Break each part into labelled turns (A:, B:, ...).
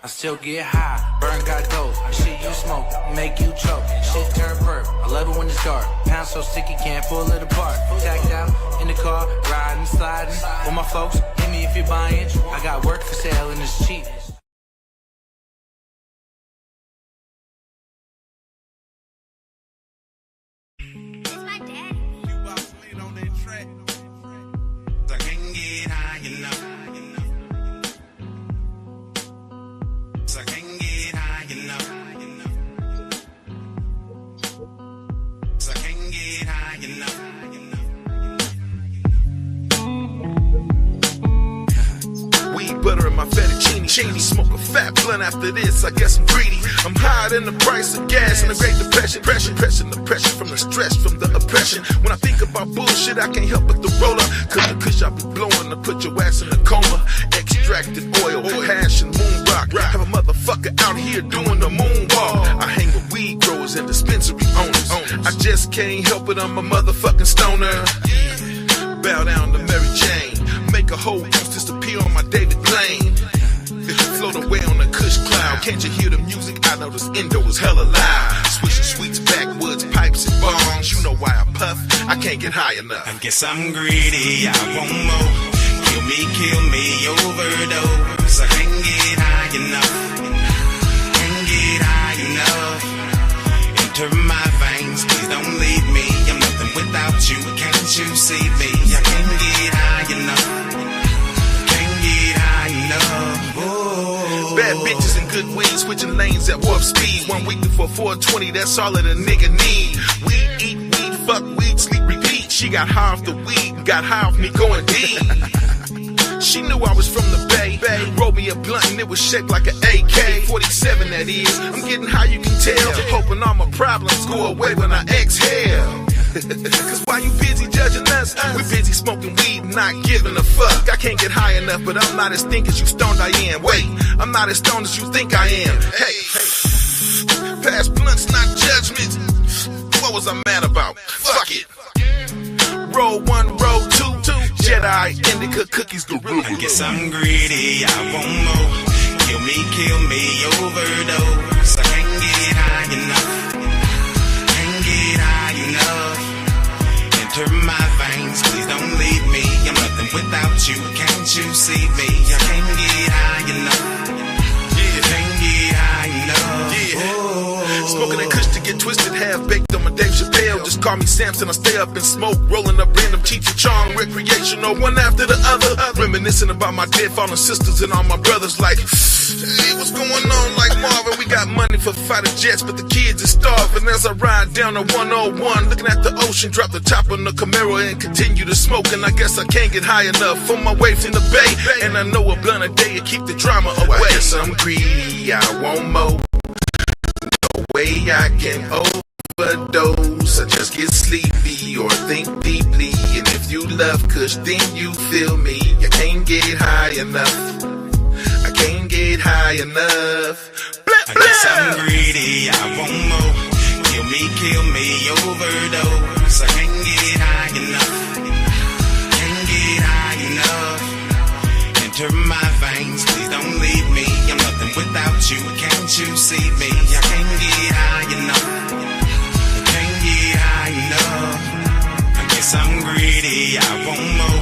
A: I still get high, burn got dope. Shit you smoke, make you choke. Shit turn purple, I love it when it's dark. Pound so sticky, can't pull it apart. Tagged out in the car, riding, sliding. With my folks, hit me if you're buying. I got work for sale and it's cheap.
B: Smoke a fat blunt after this, I guess I'm greedy. I'm higher than the price of gas in the Great Depression. The pressure from the stress, from the oppression. When I think about bullshit, I can't help but to roll up. Cause the kush I be blowing to put your ass in a coma. Extracted oil, hash and moon rock. Have a motherfucker out here doing the moonwalk. I hang with weed growers and dispensary owners. I just can't help it, I'm a motherfucking stoner. Bow down to Mary Jane. Make a whole goose disappear on my David Blaine. Float away on a cush cloud. Can't you hear the music? I know this Indo is hella loud. Swishing sweets, backwoods, pipes and bongs. You know why I puff, I can't get high enough.
C: I guess I'm greedy, I want more. Kill me, overdose. I can't get high enough. Can't get high enough. Enter my veins, please don't leave me. I'm nothing without you, can't you see me? I can't get high enough. Can't get high enough.
B: Bad bitches and good weed, switching lanes at warp speed. 1 week before 420, that's all that a nigga need. Weed, eat weed, fuck weed, sleep, repeat. She got high off the weed, got high off me going deep. She knew I was from the Bay. Rolled me a blunt and it was shaped like an AK-47, that is. I'm getting high, you can tell. Hoping all my problems go away when I exhale. Cause why you busy judging us? We busy smoking weed, not giving a fuck. I can't get high enough, but I'm not as think as you stoned I am. Wait, I'm not as stoned as you think I am. Hey, past blunts, not judgment. What was I mad about? Fuck it. Roll 1, roll 2, Jedi, indica, cookies, guru.
C: I guess I'm greedy, I want more. Kill me, overdose. I can't get high enough. Can't get high enough. Enter my veins, please don't leave me. I'm nothing without you, can't you see me? I can't get high enough. Can't get high enough.
B: Smoking that kush to get twisted, half baked on my Dave Chappelle. Just call me Samson, I stay up and smoke, rolling up random Cheech and Chong, recreational, one after the other. Reminiscing about my dead fallen sisters and all my brothers like, hey, what's going on? Like Marvin, we got money for fighter jets, but the kids are starving. As I ride down the 101, looking at the ocean, drop the top on the Camaro and continue to smoke. And I guess I can't get high enough for my waves in the Bay. And I know a blunt a day to keep the drama away. I guess I'm greedy, I want more. No way I can overdose. I just get sleepy or think deeply. And if you love kush, then you feel me. I can't get high enough. I can't get high enough.
C: I guess I'm greedy, I want more. Kill me, overdose. I can't get high enough. Can't get high enough. Enter my veins, please don't leave me. I'm nothing without you, can't you see me? I can't get high enough. Can't get high enough. I guess I'm greedy, I want more.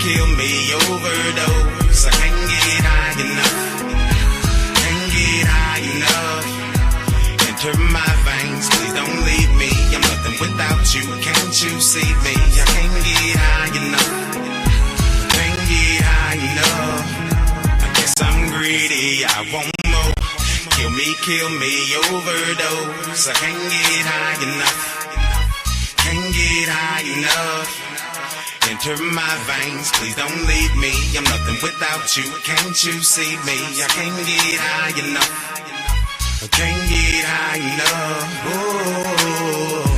C: Kill me, overdose. I can't get high enough. Can't get high enough. Enter my veins, please don't leave me. I'm nothing without you, can't you see me? I can't get high enough. Can't get high enough. I guess I'm greedy, I want more. Kill me, overdose. I can't get high enough. Can't get high enough. Enter my veins, please don't leave me. I'm nothing without you, can't you see me? I can't get high enough. I can't get high enough. Oh.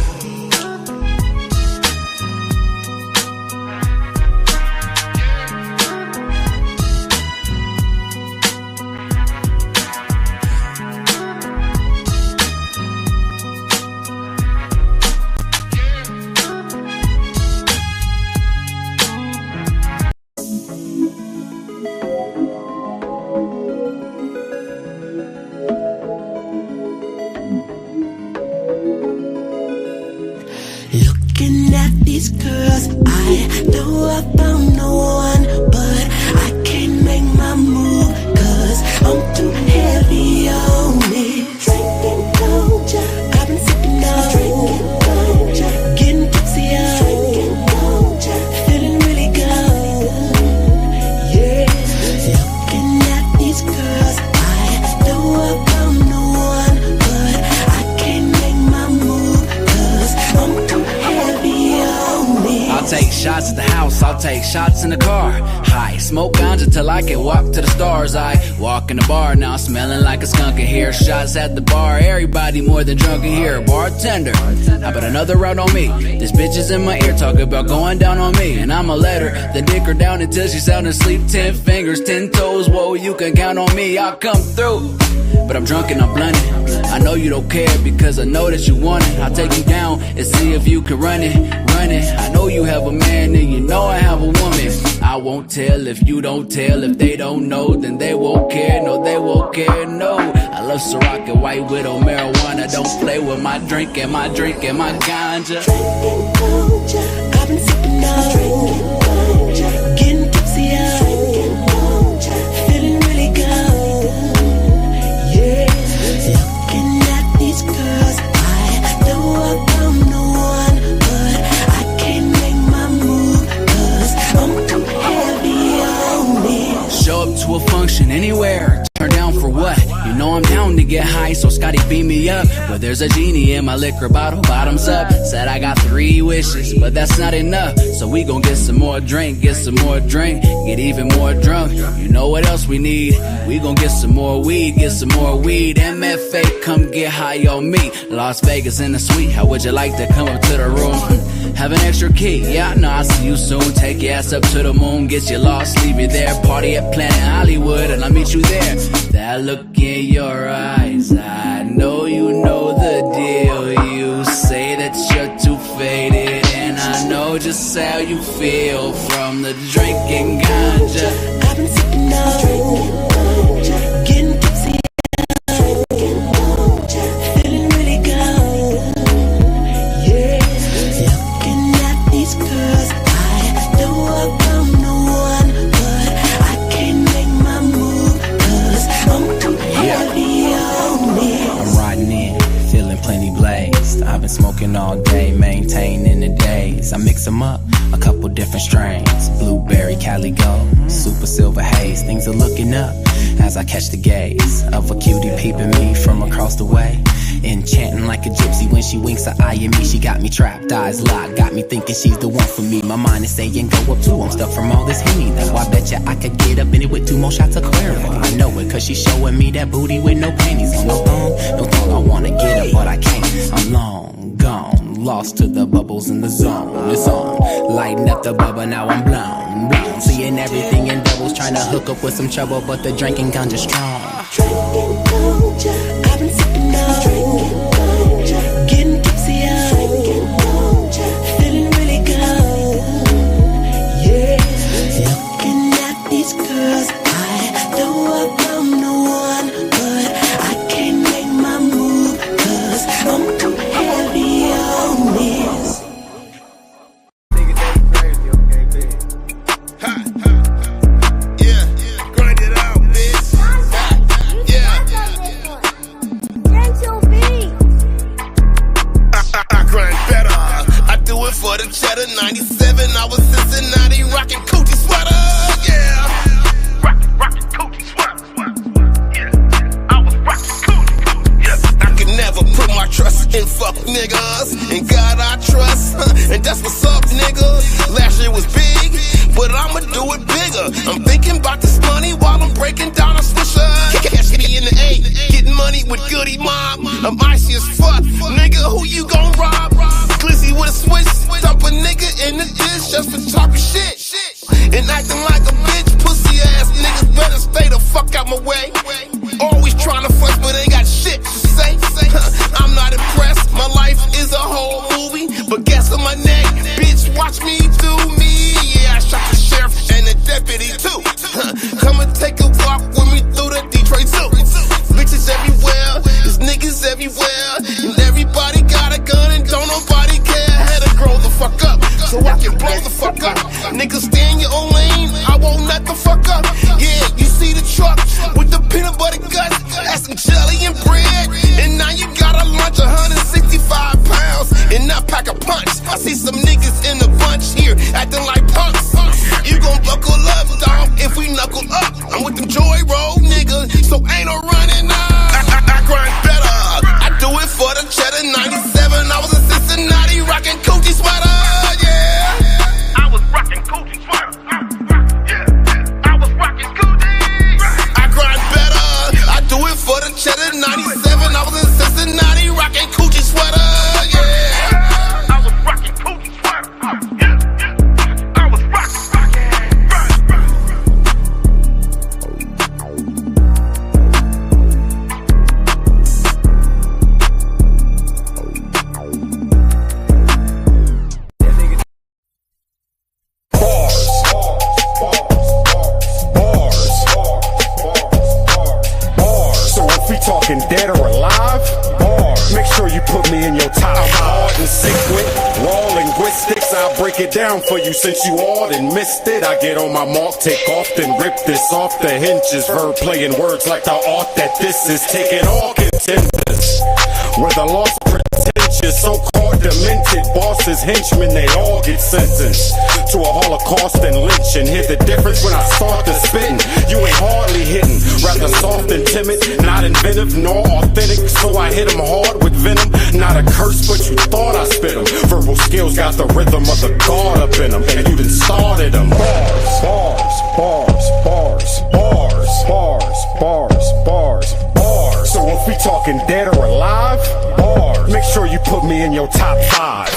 D: these girls. I know I found no one, but I can't make my move, cause I'm too heavy on it. Drinking Doja, I've been sipping on drinking Doja, getting tipsy on drinking Doja, feeling really good, yeah. Looking at these girls, I know I found no one, but I can't make my move, cause I'm too heavy on it.
E: I'll take shots at the house, I'll take shots in the car. High, smoke ganja till I can walk to the stars. I walk in the bar, now smelling like a skunk in here. Shots at the bar, everybody more than drunk in here. Bartender, how about another round on me? This bitch is in my ear, talking about going down on me. And I'ma let her, then dick her down until she's sound asleep. 10 fingers, 10 toes, whoa, you can count on me, I'll come through. But I'm drunk and I'm blunted. I know you don't care because I know that you want it. I'll take you down and see if you can run it, run it. I know you have a man and you know I have a woman. I won't tell if you don't tell. If they don't know, then they won't care. No, they won't care, no. I love Ciroc and White Widow, marijuana. Don't play with my drink and my drink and my ganja.
D: Drinking Doja, I've been sipping on drinking Doja, getting tipsy on drinking Doja, feeling really good, yeah. Looking at these girls, I know I found no one, but I can't make my move, cause I'm too heavy on it.
E: Show up to a function anywhere. Turn down for what? You know I'm down to get high, so Scotty beam me up. Well, there's a genie in my liquor bottle, bottoms up. Said I got 3 wishes, but that's not enough. So we gon' get some more drink, get some more drink, get even more drunk. You know what else we need? We gon' get some more weed, get some more weed. MFA, come get high on me. Las Vegas in the suite, how would you like to come up to the room? Have an extra key, yeah, I know, I'll see you soon. Take your ass up to the moon, get you lost, leave you there. Party at Planet Hollywood, and I'll meet you there. That look in your eyes, I know you know the deal. You say that you're too faded, and I know just how you feel from the drinking ganja.
D: I've been sipping on drinking Doja, getting tipsy on drinking Doja, feeling really good, yeah. Looking at these girls, I know I found no one, but I can't make my move, cause I'm too heavy on it.
F: I'm riding in, feeling plenty blazed. I've been smoking all day, maintaining the days. I mix them up, a couple different strains. Blueberry, Cali Gold, super silver haze. Things are looking up as I catch the gaze of a cutie peeping me from across the way. Enchanting like a gypsy when she winks her eye at me. She got me trapped, eyes locked, got me thinking she's the one for me. My mind is saying go up too, I'm stuck from all this Henny though. I bet ya I could get up in it with 2 more shots of Cuervo. I know it cause she's showing me that booty with no panties on. No thong, I wanna get up but I can't. I'm long gone, lost to the bubbles in the zone. It's on, lighting up the bubble, now I'm blown. Seeing everything in doubles, trying to hook up with some trouble, but the drinking ganja strong.
D: Drinking Doja, I've been sipping on drinking Doja, getting tipsy on drinking Doja, feeling really good, yeah. Looking at these girls, I know I found no one, but I can't make my move, cause I'm too heavy on this.
B: For the cheddar, 97, I was Cincinnati, rockin' coochie sweater, yeah. Rockin' coochie sweater, yeah. I was rockin' coochie, yeah. I can never put my trust in fuck niggas. In God I trust, and that's what's up, nigga. Last year was big, but I'ma do it bigger. I'm thinking about this money while I'm breaking down a swisher. Catch me in the A, getting money with Goody Mob. I'm icy as fuck, nigga, who you gon' rob? Glizzy with a switch, dump a nigga in the dish just for talking shit and acting like a bitch. Pussy ass niggas better stay the fuck out my way. Always trying to fuss, but ain't got shit to say. I'm not impressed. My life is a whole movie, but guess on my neck, bitch, watch me do me. Yeah, I shot the sheriff and the deputy too. Come and take a walk with me through the Detroit Zoo. Bitches everywhere, there's niggas everywhere, and everybody got a gun and don't nobody care. Had to grow the fuck up. guts, had some jelly and bread, and now you got a lunch 165 pounds, and I pack a punch. I see some niggas in the bunch here acting like punks. You gon' buckle up, dog, if we knuckle up. I'm with them Joy Road niggas, so ain't no running up. I grind better, I do it for the cheddar. 97, I was in Cincinnati rocking Coochie sweater, yeah. I was rocking Coochie sweater, yeah. I was rocking Coochie. I grind better, I do it for the cheddar. 97, I was in Cincinnati rocking Coochie sweater, yeah. I was rocking Coochie sweater, yeah. I was rocking.
G: Talking dead or alive, bars. Make sure you put me in your top. I'm hard and sick with raw linguistics. I'll break it down for you since you all and missed it. I get on my mark, take off, then rip this off the hinges. Verb playing words like the art that this is. Taking all contenders with a lost pretentious, so-called demented bosses, henchmen, they all get sentenced to a Holocaust and lynching. Hear the difference when I start to spitting. You ain't hardly hitting, rather soft and timid, not inventive nor authentic. So I hit 'em hard with venom, not a curse, but you thought I spit 'em. Verbal skills got the rhythm of the God up in 'em, and you done started 'em. Bars, bars, bars, bars, bars, bars, bars, bars, bars. So if we talking dead or alive, bars. Make sure you put me in your top 5.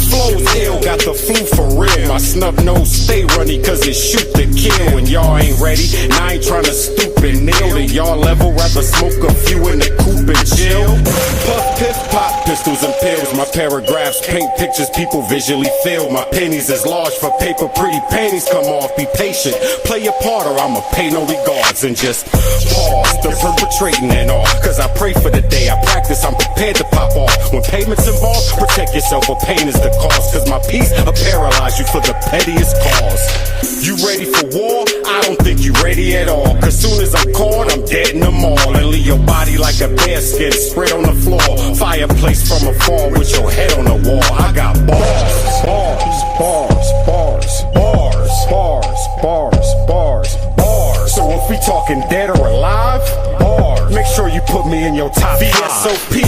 G: Flow's ill, got the flu for real. My snub nose stay runny cause it shoot to kill. And y'all ain't ready, and I ain't tryna stoop and kneel to y'all level. Rather smoke a few in the coupe and chill. Puff, piff, pop, pistols and pills. My paragraphs paint pictures people visually feel. My pennies is large for paper, pretty panties come off. Be patient, play your part or I'ma pay no regards. And just pause the perpetrating and all. Cause I pray for the day I practice, I'm prepared to pop off. When payment's involved, protect yourself or pain is the cause. Cause my peace will paralyze you for the pettiest cause. You ready for war? I don't think you ready at all. Cause soon as I'm caught, I'm dead in the mall. And leave your body like a bear skin spread on the floor. Fireplace from afar with your head on the wall. I got bars, bars, bars, bars, bars, bars, bars, bars, bars. So if we talking dead or alive, bars. Make sure you put me in your top 5. VSOP,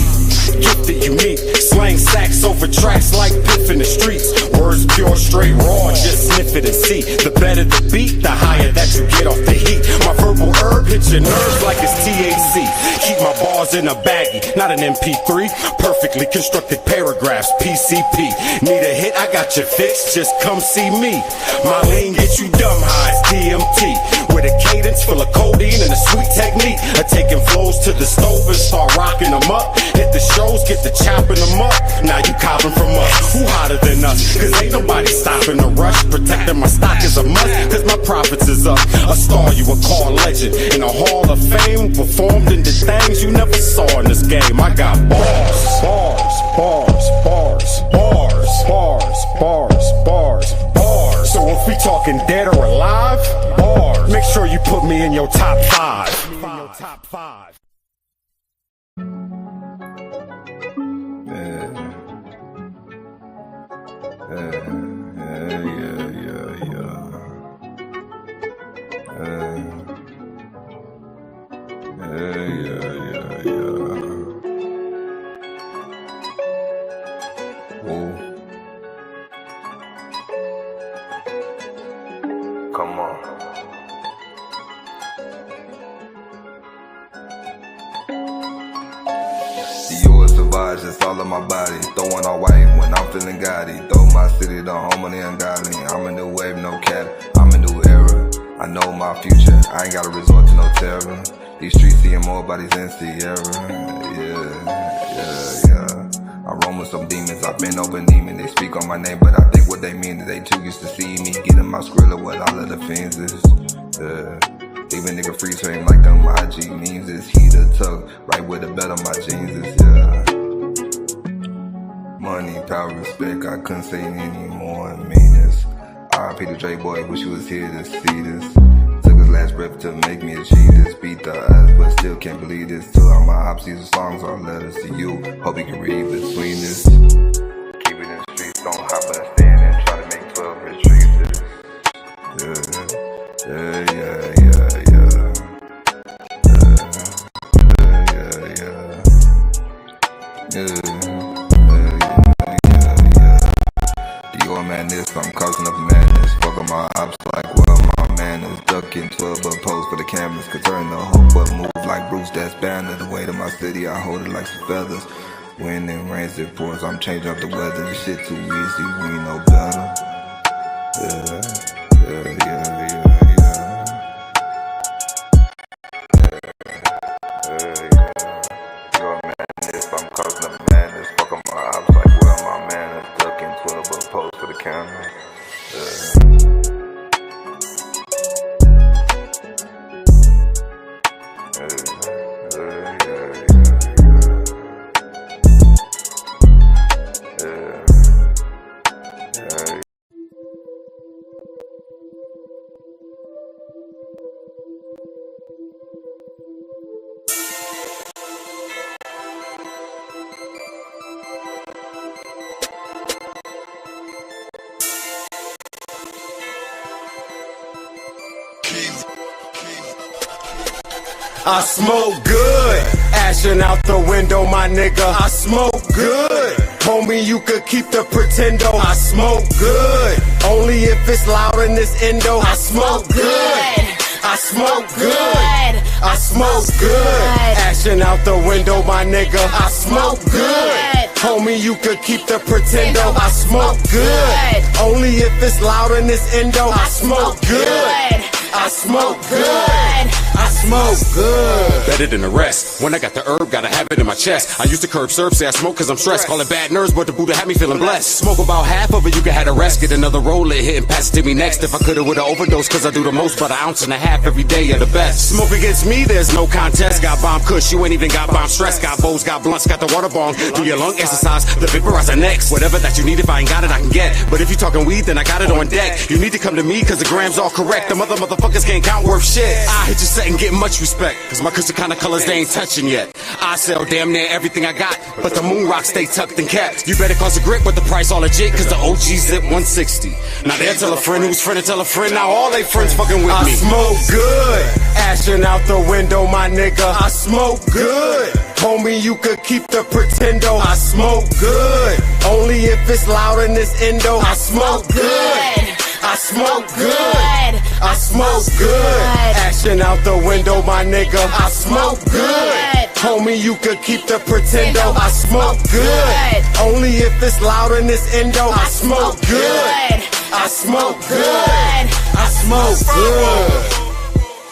G: gifted unique. Slang sacks over tracks like Piff in the streets. Words pure, straight, raw, just sniff it and see. The better the beat, the higher that you get off the heat. My verbal herb hits your nerves like it's THC. Keep my bars in a baggie, not an MP3. Perfectly constructed paragraphs, PCP. Need a hit, I got your fix, just come see me. My lean gets you dumb high, it's DMT. With a cadence full of codeine and a sweet technique of taking flows to the stove and start rocking them up. Hit the shows, get the chopping them up. Now you copping from us, who hotter than us? Cause ain't nobody stopping the rush. Protecting my stock is a must, cause my profits is up. A star you would call legend in a hall of fame. Performed into things you never saw in this game. I got bars, bars, bars, bars, bars, bars, bars, bars, bars. So if we talking dead or alive, bars. Make sure you put me in your top 5.
H: Come on. Yours survives, it's all in my body. Throwing all white when I'm feeling gaudy. Throw my city the home of the ungodly. I'm a new wave, no cap. I'm a new era. I know my future. I ain't gotta resort to no terror. These streets seeing more bodies than Sierra. Yeah. I roam with some demons. I've been over Neiman. They speak on my name, but I think what they mean is they too used to see me getting my skrilla what all of the fiends is. Leave a nigga freeze frame like them IG memes is. He the tug, right where the belt on my jeans is, yeah. Money, power, respect, I couldn't say any more. Meanness. R.I.P. the Dre boy, wish you was here to see this. Took his last breath to make me achieve this. Beat the odds, but still can't believe this. Till all my ops, these are songs are letters to you. Hope you can read between this. Keep it in the streets, don't hop and stand and try to make 12 retreats. Dior madness, I'm causing up madness. Fuck on my ops like well my man is ducking 12 but pose for the cameras. Could turn the whole but move like Bruce, that's banner. The weight of my city, I hold it like some feathers. Wind and rains it pours, I'm changing up the weather. This shit too easy, we know better. Yeah. Dior madness, I'm causing up madness. Fuck on my ops like well my man is ducking 12 but pose for the camera.
G: I smoke good, ashing out the window, my nigga. I smoke good, homie, you could keep the pretendo. I smoke good, only if it's loud in this endo. I smoke good, I smoke good, I smoke good, ashing out the window, my nigga. I smoke good, homie, you could keep the pretendo. I smoke good, only if it's loud in this endo. I smoke good, I smoke good, I smoke good.
I: Better than the rest. When I got the herb, gotta have it in my chest. I used to curb serve, say I smoke cause I'm stressed. Call it bad nerves, but the Buddha had me feeling blessed. Smoke about half of it, you can have the rest. Get another roll, it hit and pass it to me next. If I could've would've overdosed, cause I do the most, but an ounce and a half every day of the best. Smoke against me, there's no contest. Got bomb kush, you ain't even got bomb stress. Got bowls, got blunts, got the water bomb. Do your lung exercise, the vaporizer next. Whatever that you need, if I ain't got it, I can get. But if you talking weed, then I got it on deck. You need to come to me, cause the grams all correct. The motherfuckers can't count worth shit. I hit your set and get much respect, cause my crystal kind of colors they ain't touching yet. I sell damn near everything I got, but the moon rocks stay tucked and kept. You better cost a grip, but the price all legit, cause the OG zip 160. Now they'll tell a friend who's friend to tell a friend, now all they friends fucking with me.
G: I smoke good, ashing out the window, my nigga. I smoke good, homie, you could keep the pretendo. I smoke good, only if it's loud in this endo. I smoke good, I smoke good, I smoke good, ashing out the window, my nigga. I smoke good, homie, you could keep the pretendo. I smoke good, only if it's loud in this endo. I smoke good, I smoke good, I smoke good.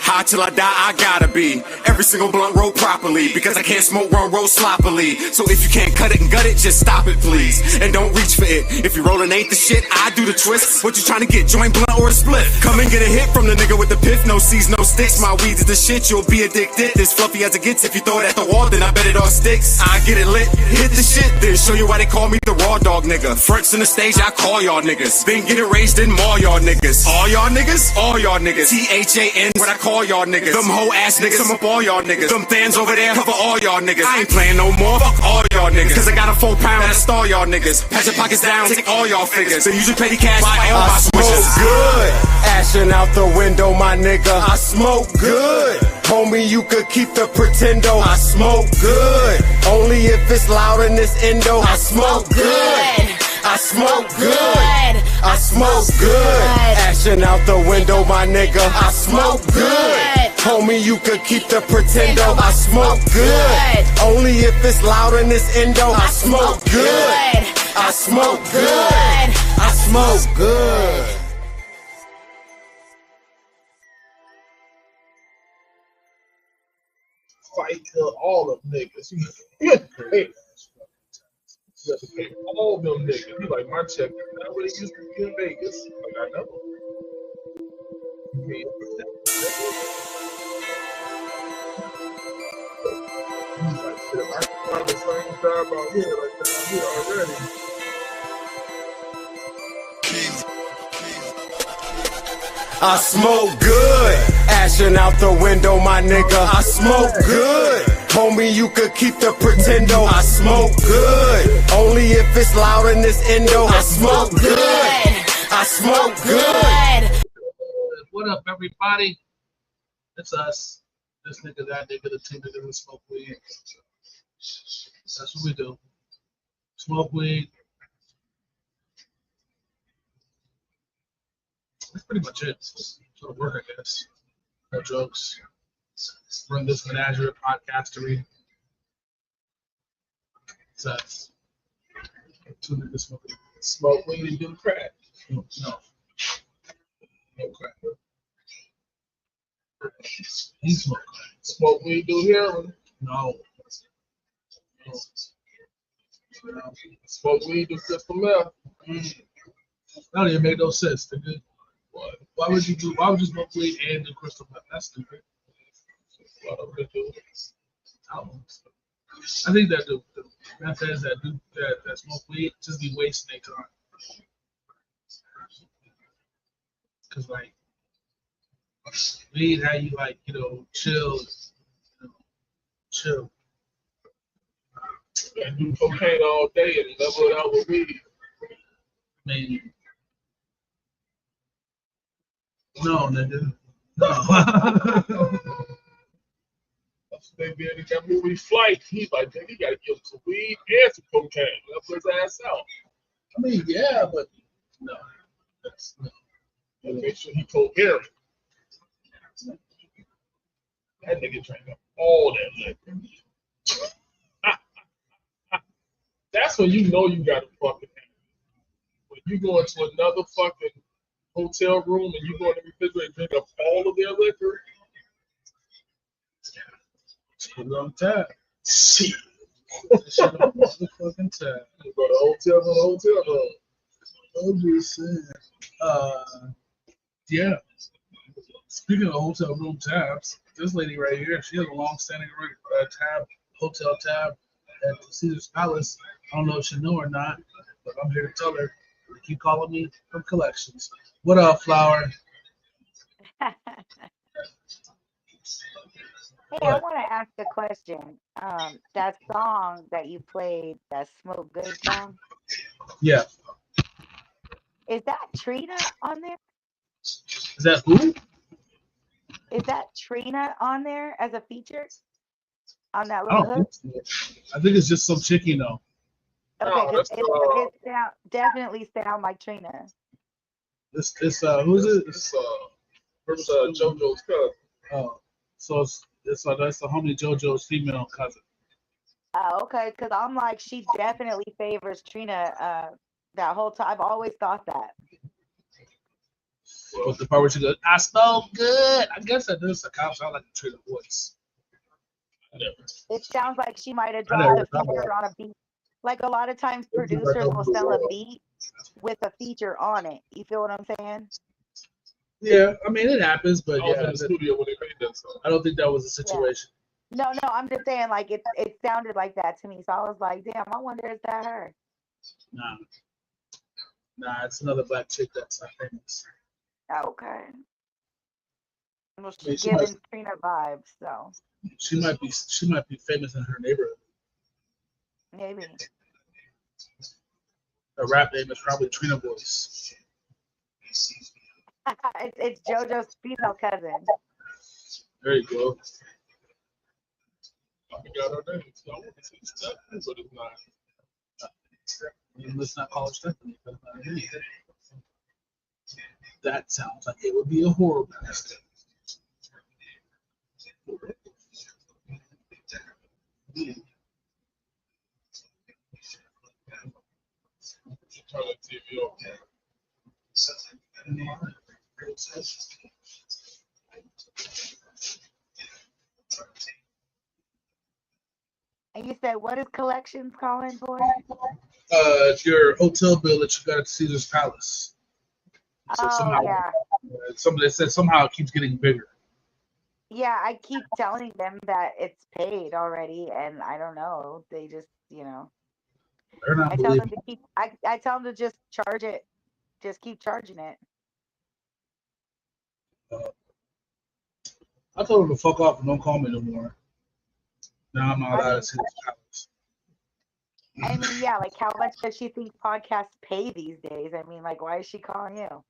I: High till I die, I gotta be. Every single blunt roll properly, because I can't smoke one roll sloppily. So if you can't cut it and gut it, just stop it, please. And don't reach for it. If you rollin' ain't the shit, I do the twist. What you trying to get, joint blunt or a split? Come and get a hit from the nigga with the piff. No C's, no sticks. My weed is the shit, you'll be addicted. This fluffy as it gets. If you throw it at the wall, then I bet it all sticks. I get it lit, hit the shit, then show you why they call me the raw dog nigga. Fronts in the stage, I call y'all niggas. Then get it raised in maul y'all niggas. All y'all niggas? All y'all niggas. THAN, what I call y'all niggas. Them hoe ass niggas, sum up all y'all niggas. Them fans over there, cover all y'all niggas. I ain't playing no more, fuck all y'all niggas. Cause I got a 4 pound that'll stall y'all niggas. Pass your pockets down, take all y'all figures. Then use your petty cash, buy all my
G: I
I: switches.
G: smoke good, ashing out the window, my nigga. I smoke good, homie, you could keep the pretendo. I smoke good, only if it's loud in this endo. I smoke good, I smoke good, I smoke good, ashing out the window, my nigga. I smoke good, homie, you could keep the pretendo. I smoke good, only if it's loud in this endo. I smoke good, I smoke good, I smoke good.
J: Fight kill all them niggas. You have to pay. You have to pay all them niggas. You like my check not what it used to be in Vegas. Like I know. You he's like, shit, I can find the same job out here like down here already.
G: I smoke good. Ashing out the window, my nigga. I smoke good. Homie, you could keep the pretendo. I smoke good. Only if it's loud in this endo. I smoke good. I smoke good.
J: What up, everybody? It's us. This nigga, that nigga, the two niggas that smoke weed. That's what we do. Smoke weed. That's pretty much it. Sort of work, I guess. No jokes. Run this menagerie podcastery. It's us. Two niggas smoking. Smoke weed and do crack. No. No crack. He smoke crack. Smoke weed, do heroin? No. Smoke weed, do crystal meth? That don't even make no sense, nigga. Why would you smoke weed and do crystal meth? That's stupid. I think that the meth heads that smoke weed just be wasting their time. Cause like weed, how you like, chill. And do cocaine all day and level it out with weed. I mean, no, nigga. No. They did in that movie Flight. He's like, he gotta give him some weed and some cocaine. Level his ass out. I mean, yeah, but no. And make sure he coherent. That nigga drank up all that liquor. That's when you know you got a fucking hand. When you go into another fucking hotel room and you go in the refrigerator and drink up all of their liquor. Put it on tap. Shit. Shit on motherfucking tap. You go to hotel room. I'm just saying. Yeah. Speaking of hotel room tabs, this lady right here, she has a long-standing hotel tab at the Caesar's Palace. I don't know if she knew or not, but I'm here to tell her. They keep calling me from collections. What up, Flower?
K: Hey, I want to ask a question. That song that you played, that Smoke Good song,
J: Yeah.
K: is that Trina on there?
J: Is that who?
K: Is that Trina on there as a feature on that
J: I
K: little
J: don't
K: hook?
J: think so. I think it's just some chick,
K: Okay, because it definitely sound like Trina.
J: This who's it? It's JoJo's cousin. Oh, so that's the homie JoJo's female cousin.
K: Oh, okay, because I'm like, she definitely favors Trina that whole time. I've always thought that.
J: Well, the part where she goes, I smoke good. I guess that does kind of sound like a Trina voice.
K: It sounds like she might have dropped a feature on a beat. Like a lot of times producers will sell a beat with a feature on it. You feel what I'm saying?
J: Yeah, I mean it happens, but yeah,
L: in the studio when they made that song.
J: I don't think that was the situation.
K: No, I'm just saying like it sounded like that to me. So I was like, damn, I wonder is that her?
J: Nah, it's another black chick that's not famous.
K: Okay. Well, she's giving Trina vibes, so
J: she might be famous in her neighborhood.
K: maybe.
J: Her rap name is probably Trina Voice.
K: It's JoJo's female cousin.
J: There you go.
L: I forgot her name. So I want to say Stephanie, but it's not.
J: Let's not call her Stephanie. That sounds like it would be a horror master.
L: Turn the TV off.
K: And you said, what is collections calling for?
J: Your hotel bill that you got at Caesar's Palace. So
K: yeah.
J: Somebody said somehow it keeps getting bigger.
K: Yeah, I keep telling them that it's paid already, and I don't know. They just,
J: They're not
K: I tell them to keep. I tell them to just charge it. Just keep charging it.
J: I told her to fuck off and don't call me no more. Now I'm not allowed to see the palace.
K: I mean, yeah, like how much does she think podcasts pay these days? I mean, like, why is she calling you?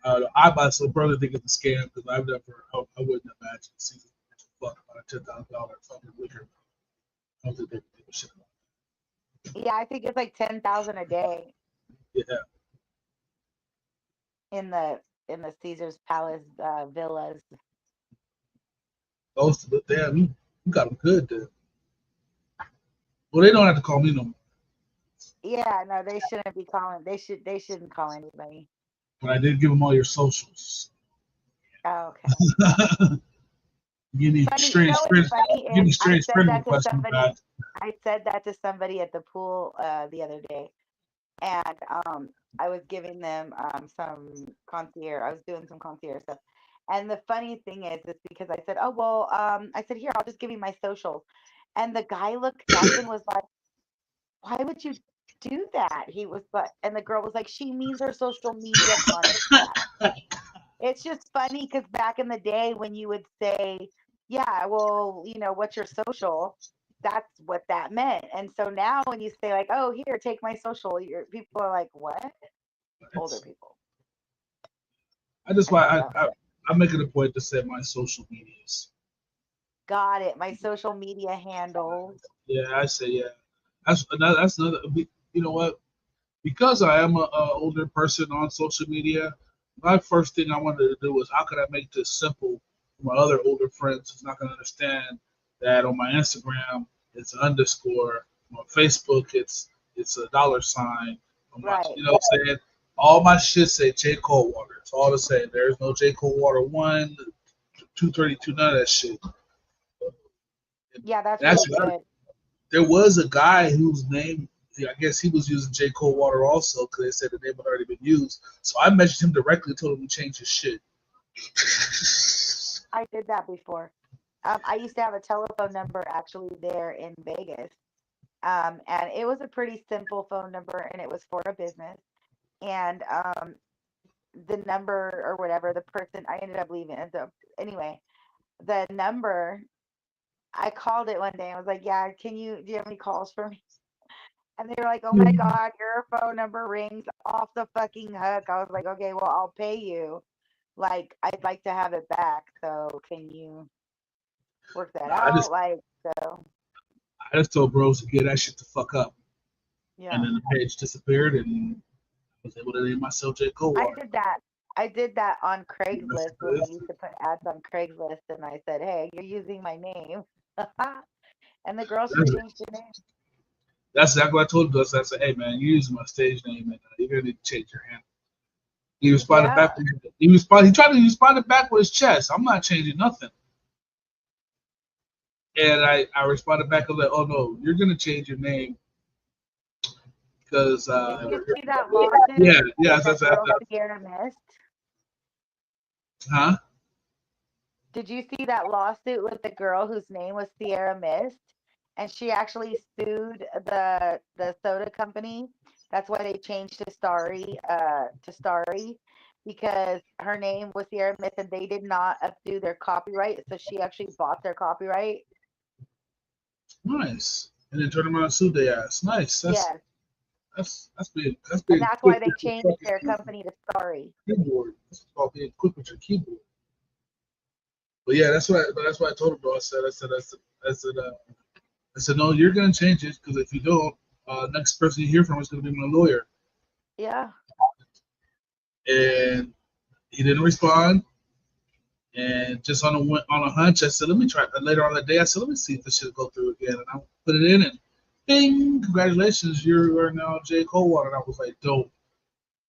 J: I myself probably think it's a scam because I wouldn't imagine seeing fuck about a $10,000 fucking liquor. I don't think they would give a shit about
K: Yeah, I think it's like 10,000 a day
J: that. Yeah.
K: in the Caesar's Palace villas.
J: Those, damn, you got them good, dude. Well, they don't have to call me no more.
K: Yeah, no, they shouldn't be calling. They shouldn't call anybody.
J: But I did give them all your socials.
K: Oh, okay.
J: Give me strange friend requests.
K: I said that to somebody at the pool the other day, and I was giving them some concierge. I was doing some concierge stuff, and the funny thing is because I said, oh well, I said here, I'll just give you my socials, and the guy looked up and was like, why would you do that? He was like, and the girl was like, she means her social media contact. It's just funny because back in the day when you would say, yeah, well, what's your social? That's what that meant. And so now when you say like, oh, here, take my social, people are like, what? Older people.
J: I'm making a point to say my social medias.
K: Got it. My social media handles.
J: Yeah, I say yeah. That's another. You know what? Because I am a older person on social media, my first thing I wanted to do was how could I make this simple for my other older friends who's not going to understand that on my Instagram it's an underscore, on Facebook it's a $sign.
K: Right.
J: You know what I'm saying? All my shit say J. Coldwater. It's all the same. There's no J. Coldwater 1, 232, none of that shit.
K: Yeah, that's really good.
J: There was a guy whose name, I guess he was using J. Coldwater also because they said the name had already been used. So I messaged him directly, told him to change his shit.
K: I did that before. I used to have a telephone number actually there in Vegas. And it was a pretty simple phone number and it was for a business. And the number or whatever, the person, I ended up leaving it. Anyway, the number, I called it one day. I was like, yeah, do you have any calls for me? And they were like, oh my God, your phone number rings off the fucking hook. I was like, okay, well, I'll pay you. Like, I'd like to have it back. So can you work that out? I
J: just told bros to get that shit the fuck up.
K: Yeah.
J: And then the page disappeared and I was able to name myself J. Coldwater.
K: I did that on Craigslist when I used to put ads on Craigslist and I said, hey, you're using my name. And the girl changed her name.
J: That's exactly what I told him. I said, hey man, you're using my stage name and you're gonna need to change your handle. He responded back. He tried to respond back with his chest. I'm not changing nothing. And I responded back and like, oh no, you're gonna change your name because
K: did you see that lawsuit?
J: Yeah,
K: that's Sierra Mist.
J: Huh?
K: Did you see that lawsuit with the girl whose name was Sierra Mist? And she actually sued the soda company. That's why they changed to Starry, because her name was Sierra Mist and they did not undo their copyright. So she actually bought their copyright.
J: Nice. And then turn around and sue their ass. Nice. That's big.
K: And that's why they changed their company to Starry.
J: Keyboard. That's called being quick with your keyboard. But yeah, that's what I told him. Bro. I said, no, you're gonna change it because if you don't, next person you hear from is gonna be my lawyer.
K: Yeah.
J: And he didn't respond. And just on a hunch, I said, let me try. Later on that day, I said, let me see if this should go through again. And I put it in, and bing! Congratulations, you are now J. Coldwater. And I was like, dope.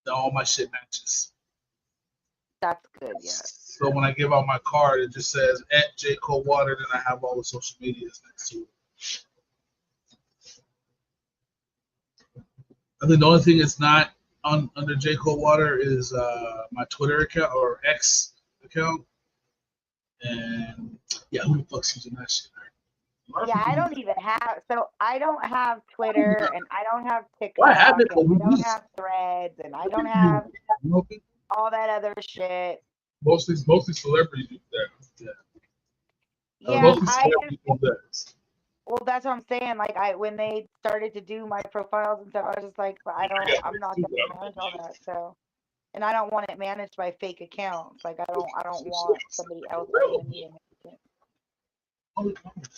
J: All my shit matches.
K: That's good, yeah.
J: So when I give out my card, it just says @J. Coldwater, then I have all the social medias next to it. I think the only thing that's not under J. Coldwater is my Twitter account or X account. And yeah, who the fuck's using that shit?
K: Yeah, I don't even have. So I don't have Twitter, and I don't have TikTok,
J: Well, I have it,
K: and I don't have Threads, and I don't have all that other shit.
L: Mostly celebrities do that.
K: Yeah,
L: Mostly
K: I
L: celebrities do that.
K: well, that's what I'm saying. Like when they started to do my profiles and stuff, I was just like, but I'm not gonna manage all that. So, and I don't want it managed by fake accounts. Like I don't want somebody else other than me to manage it.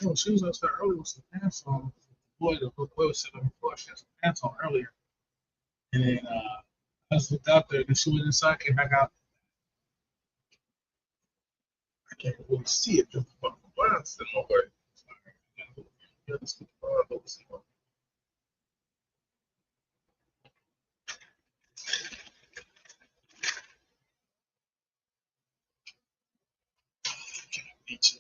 L: Oh, she was upstairs earlier with some pants on. Boy, the boy was sitting on the floor. She had some pants on earlier. And then I just looked out there and she went inside, came back out. I can't really see it. Just the blinds in my way. Yeah, this is the blind over here. Can't beat you.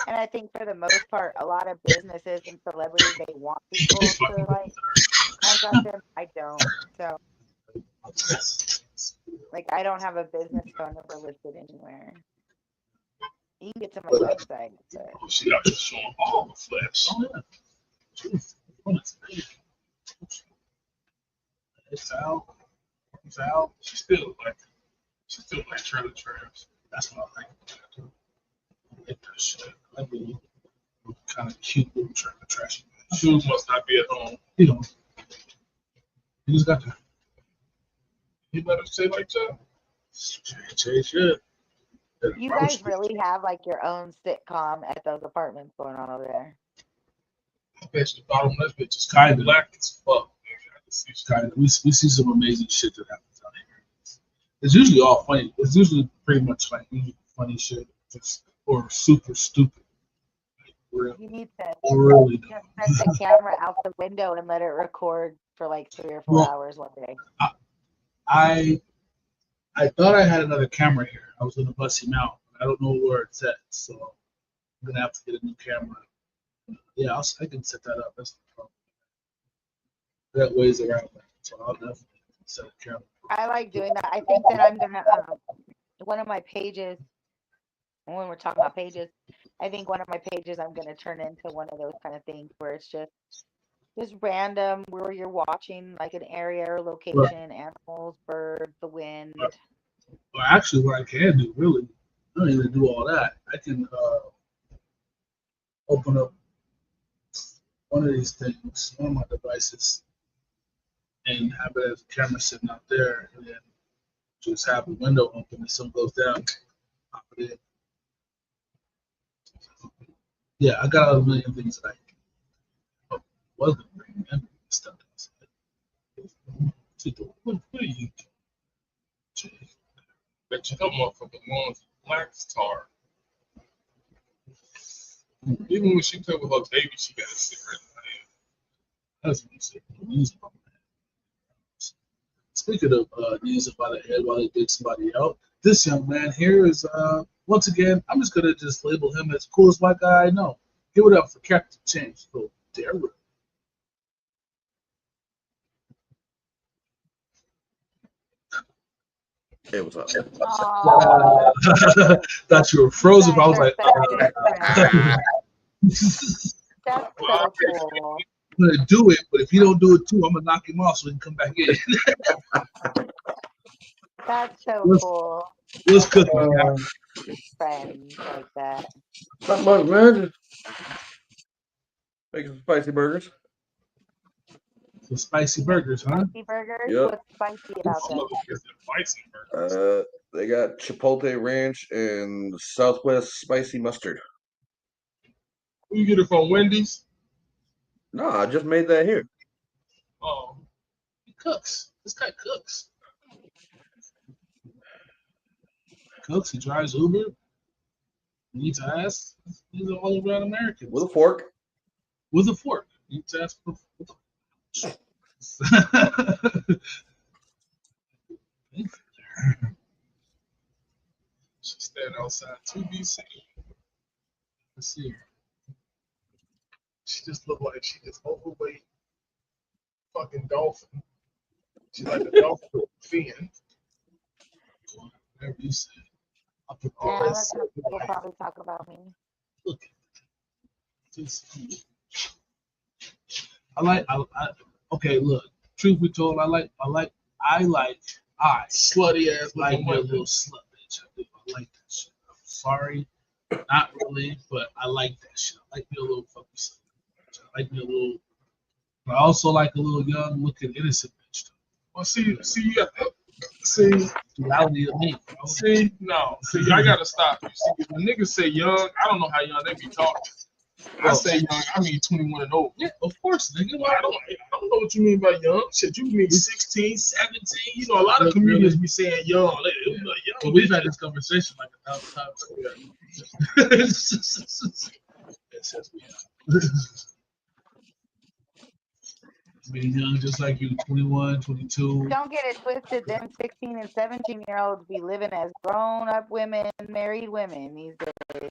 K: And I think for the most part, a lot of businesses and celebrities they want people to like contact them. I don't. So like I don't have a business phone number listed anywhere. You can get to my website, but
L: Oh, she got to showing all the flesh. Oh, yeah. It's out. It's out. She still like trailer trash. That's what I think. I like that shit. I mean, kind of cute little trailer trash. Shoes must not be at home. You know, you just got to. You better say like that. Shit.
K: you guys really have like your own sitcom at those apartments going on over there.
L: Bitch, the bottom of that bitch is kind of black as fuck. We see some amazing shit that happens out here. It's usually all funny. It's usually pretty much like funny shit, just or super stupid. Like,
K: You need to
L: really
K: just set the camera out the window and let it record for like 3 or 4 hours one day.
L: I thought I had another camera here. I was gonna bust him out. I don't know where it's at, so I'm gonna have to get a new camera. Yeah, I can set that up. That's no problem. That weighs around that, so I'll definitely set a camera.
K: I like doing that. I think that I'm gonna one of my pages. When we're talking about pages, I think one of my pages I'm gonna turn into one of those kind of things where it's just random where you're watching like an area or location, animals, birds, the wind.
L: Well, actually, what I can do, really, I don't even do all that. I can open up one of these things, one of my devices, and have it as a camera sitting out there, and then just have the window open and sun goes down, pop it in. Yeah, I got a million things that I wasn't remembering stuff. What are you doing? Bet you that motherfucker mom's black star. Even when she play with her baby, she got a cigarette in her hand. That's what you say. Speaking of knees by the head while they dig somebody out, this young man here is once again, I'm just gonna just label him as coolest white guy I know. Give it up for Captain James. Oh, Daryl.
M: Hey, what's up?
L: Thought you were frozen, but I was like,
K: That's so cool.
L: I'm gonna do it, but if you don't do it too, I'm gonna knock him off so he can come back in.
K: That's so cool.
L: What's cooking?
K: Friends like that.
M: Not much, man. Just making some spicy burgers.
L: Some spicy burgers, huh?
K: Spicy burgers?
M: Yep.
K: What's spicy about them?
M: They got Chipotle Ranch and Southwest Spicy Mustard.
L: Where you get it from? Wendy's?
M: No, I just made that here.
L: Oh, he cooks. This guy cooks. He drives Uber. He eats ass. He's an all around American.
M: With a fork.
L: With a fork. He eats ass with a fork. She stand outside to be seen. Let's see her. She just looked like she just overweight fucking dolphin. She's like a dolphin with a fin. Whatever you say. I'll put all that
K: People probably talk about me.
L: Look. Okay, look. Truth be told, I like
J: Slutty ass
L: like
J: looking
L: your
J: women.
L: little slut bitch. I like that shit. I'm sorry, not really, but I like that shit. I like me a little fucking slut bitch. I like me a little, but I also like a little young looking innocent bitch.
J: Well, see, you got see,
L: Duality of me, bro.
J: see, no, see, I gotta stop you. See, when niggas say young, I don't know how young they be talking. I say young, I mean 21 and over.
L: Yeah, of course, nigga.
J: Well, I don't know what you mean by young. Shit, you mean 16, 17. You know, a lot of comedians be saying young.
L: Well, we've had this conversation like 1,000 times. Yes, we have. Being young just like you, 21, 22.
K: Don't get it twisted. Them 16 and 17-year-olds be living as grown-up women, married women these days.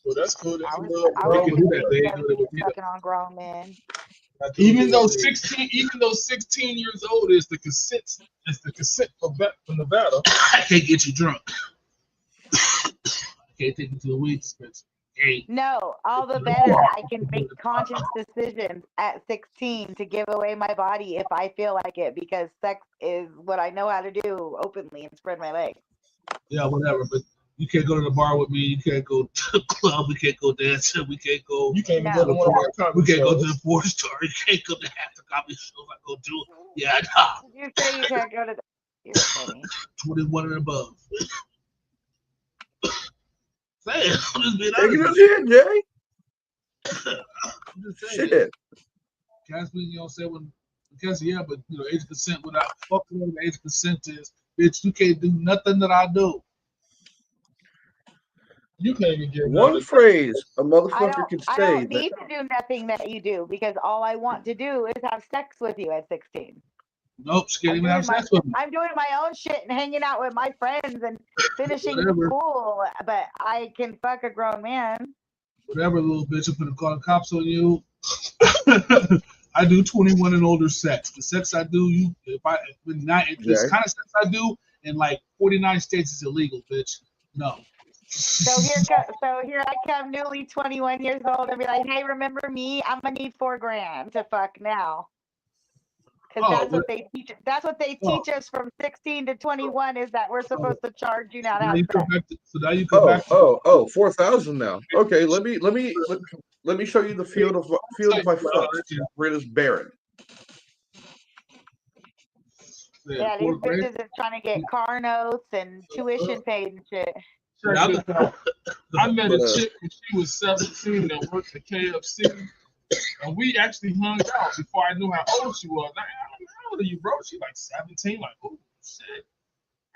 J: Well, that's cool. That's
K: I
J: a
K: was,
J: little
K: I
J: grown.
K: was
L: can do that, they
K: raised
L: do it with me.
K: sucking on grown men.
J: Even though 16 years old is the consent from Nevada.
L: I can't get you drunk. I can't take you to the weed dispenser. Hey,
K: No, all the better. I can make conscious decisions at 16 to give away my body if I feel like it, because sex is what I know how to do openly and spread my legs.
L: yeah, whatever. But you can't go to the bar with me. You can't go to the club. We can't go dancing. We can't go.
J: You can't even
K: No.
J: go to one of our comedy
L: We can't go
J: shows.
L: to the 4-star. You can't go to half the comedy shows I go to. Yeah, nah.
K: Did you say you can't go to the... You're funny.
L: 21 and above. Say it. I'm just being
M: Take it
L: honest.
M: as in, Jay.
L: I'm just saying.
M: Shit.
L: Casper, you know, say when because yeah, but you know, age of consent without fucking with age of consent is, bitch, you can't do nothing that I do.
J: You can't even get
M: One phrase a
K: I
M: motherfucker could
K: don't
M: say that
K: need to do nothing that you do, because all I want to do is have sex with you at 16.
L: Nope, she can't even have sex with me.
K: I'm doing my own shit and hanging out with my friends and finishing
L: Whatever.
K: school, but I can fuck a grown man.
L: Whatever, little bitch, I'm gonna call the cops on you. I do 21 and older sex. The sex I do, if this kind of sex I do in like 49 states is illegal, bitch. No.
K: So here I come, newly 21 years old, and be like, hey, remember me? I'm gonna need $4,000 to fuck now. Because that's what they teach. That's what they teach us from 16 to 21, is that we're supposed to charge you now to have sex.
L: So now you come back.
M: 4,000 now. Okay, let me show you the field of my foot where it is barren.
K: Yeah, these bitches is trying to get car notes and tuition paid and shit.
J: I met a chick when she was 17 that worked at KFC, and we actually hung out before I knew how old she was. How old are you, bro? She like 17. Like, oh shit,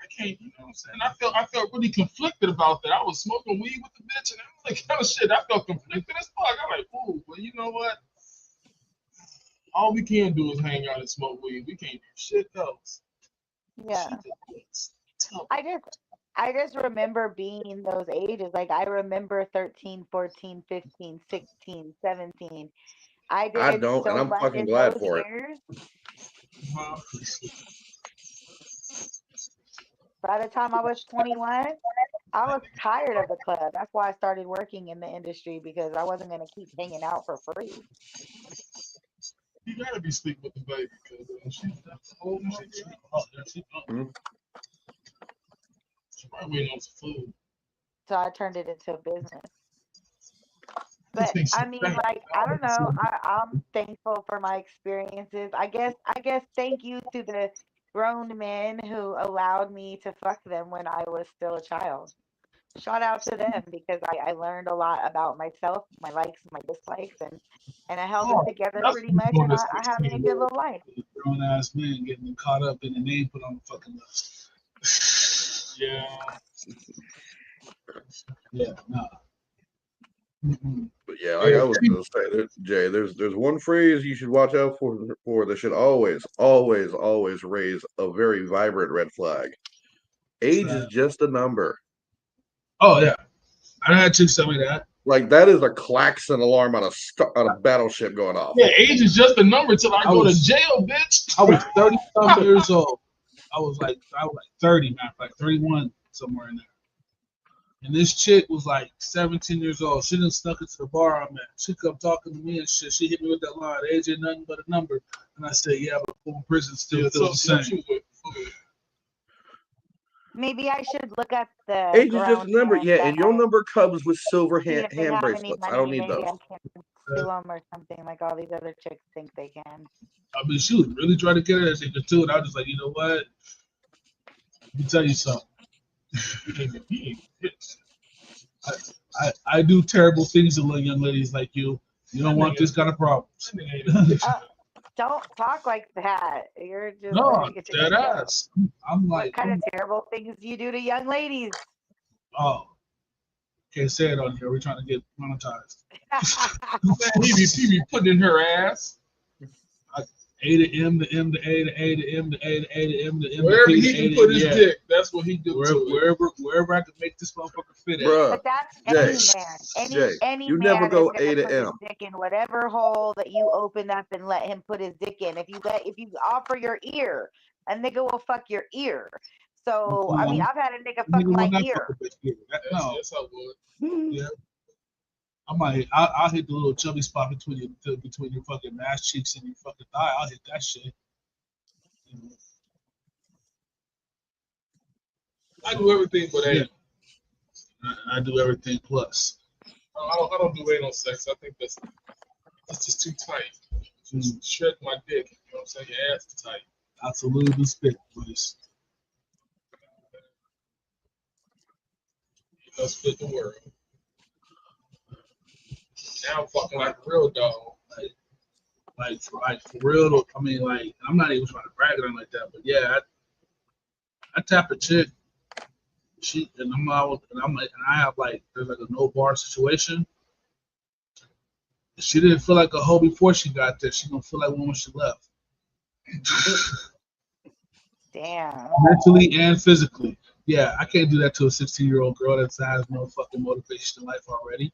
J: I can't. You know what I'm saying? I felt really conflicted about that. I was smoking weed with the bitch and all that kind of shit. I felt conflicted as fuck. I'm like, ooh, well, you know what? All we can do is hang out and smoke weed. We can't do shit else.
K: Yeah. I just remember being in those ages. Like, I remember 13, 14, 15, 16, 17. I
M: don't,
K: so
M: and I'm
K: much
M: fucking
K: in
M: glad
K: those
M: for it.
K: years. By the time I was 21, I was tired of the club. That's why I started working in the industry, because I wasn't going to keep hanging out for free.
J: You gotta be sleeping with the baby, because she's old. She's probably waiting on some food.
K: So I turned it into a business. But I mean, like, I don't know. I'm thankful for my experiences. I guess thank you to the grown men who allowed me to fuck them when I was still a child. Shout out to them, because I learned a lot about myself, my likes, my dislikes, and I held it together pretty much, and I had me a good little life.
L: Grown ass men getting caught up in the name put on the fucking list.
J: Yeah.
L: Yeah, nah.
M: But yeah, like I was gonna say, Jay, there's one phrase you should watch out for that should always raise a very vibrant red flag. Age is just a number.
L: Oh yeah, I had chicks tell me that.
M: Like, that is a klaxon alarm on a battleship going off.
J: Yeah, age is just a number till I go to jail, bitch.
L: I was 30-some years old. I was like 30, man, like 31, somewhere in there. And this chick was like 17 years old. She done snuck into the bar I'm at. She come talking to me and shit. She hit me with that line, age ain't nothing but a number. And I said, yeah, but home prison still feels the same.
K: Maybe I should look at the
M: Age is just
K: grown
M: a number.
K: men
M: Yeah,
K: that
M: and your number comes with silver
K: see if they
M: hand
K: have any
M: bracelets. I don't
K: money.
M: need
K: Maybe
M: those.
K: I can sue them or something like all these other chicks think they can.
L: I mean, she was really trying to get her that shit too. And I was just like, you know what? Let me tell you something. I do terrible things to little young ladies like you. You don't want this kind of problems.
K: Don't talk like that. You're just
L: No, dead ass. I'm
K: what
L: like,
K: kind of terrible things do you do to young ladies?
L: oh, can't say it on here. We're trying to get monetized.
J: He be putting in her ass.
L: A to M to M to A to A to M to A to A to M to M.
J: Wherever
L: to
J: he can put his dick, that's what he do.
L: Wherever I can make this motherfucker fit in.
M: Bruh,
K: But that's
M: Jay,
K: any man. Any
M: you
K: man
M: never go
K: is gonna
M: A to
K: put his
M: M.
K: dick in whatever hole that you open up and let him put his dick in. If you offer your ear, a nigga will fuck your ear. So I mean, I've had a nigga fuck my ear.
L: No,
J: yes, I would.
L: Yeah. I'll hit the little chubby spot between your fucking ass cheeks and your fucking thigh. I'll hit that shit.
J: I do everything but anal.
L: I do everything plus.
J: I don't do anal sex. I think that's just too tight. Just shred my dick. You know what I'm saying? Your ass is tight.
L: Absolutely spit, please.
J: You know, split the world. Now I'm fucking like a real dog.
L: Like for real. I mean, like, I'm not even trying to brag or anything like that, but yeah, I tap a chick. I'm out, and I have like, there's like a no bar situation. She didn't feel like a hoe before she got there. She gonna feel like one when she left.
K: Damn.
L: Mentally and physically. Yeah, I can't do that to a 16-year-old girl that has no fucking motivation in life already.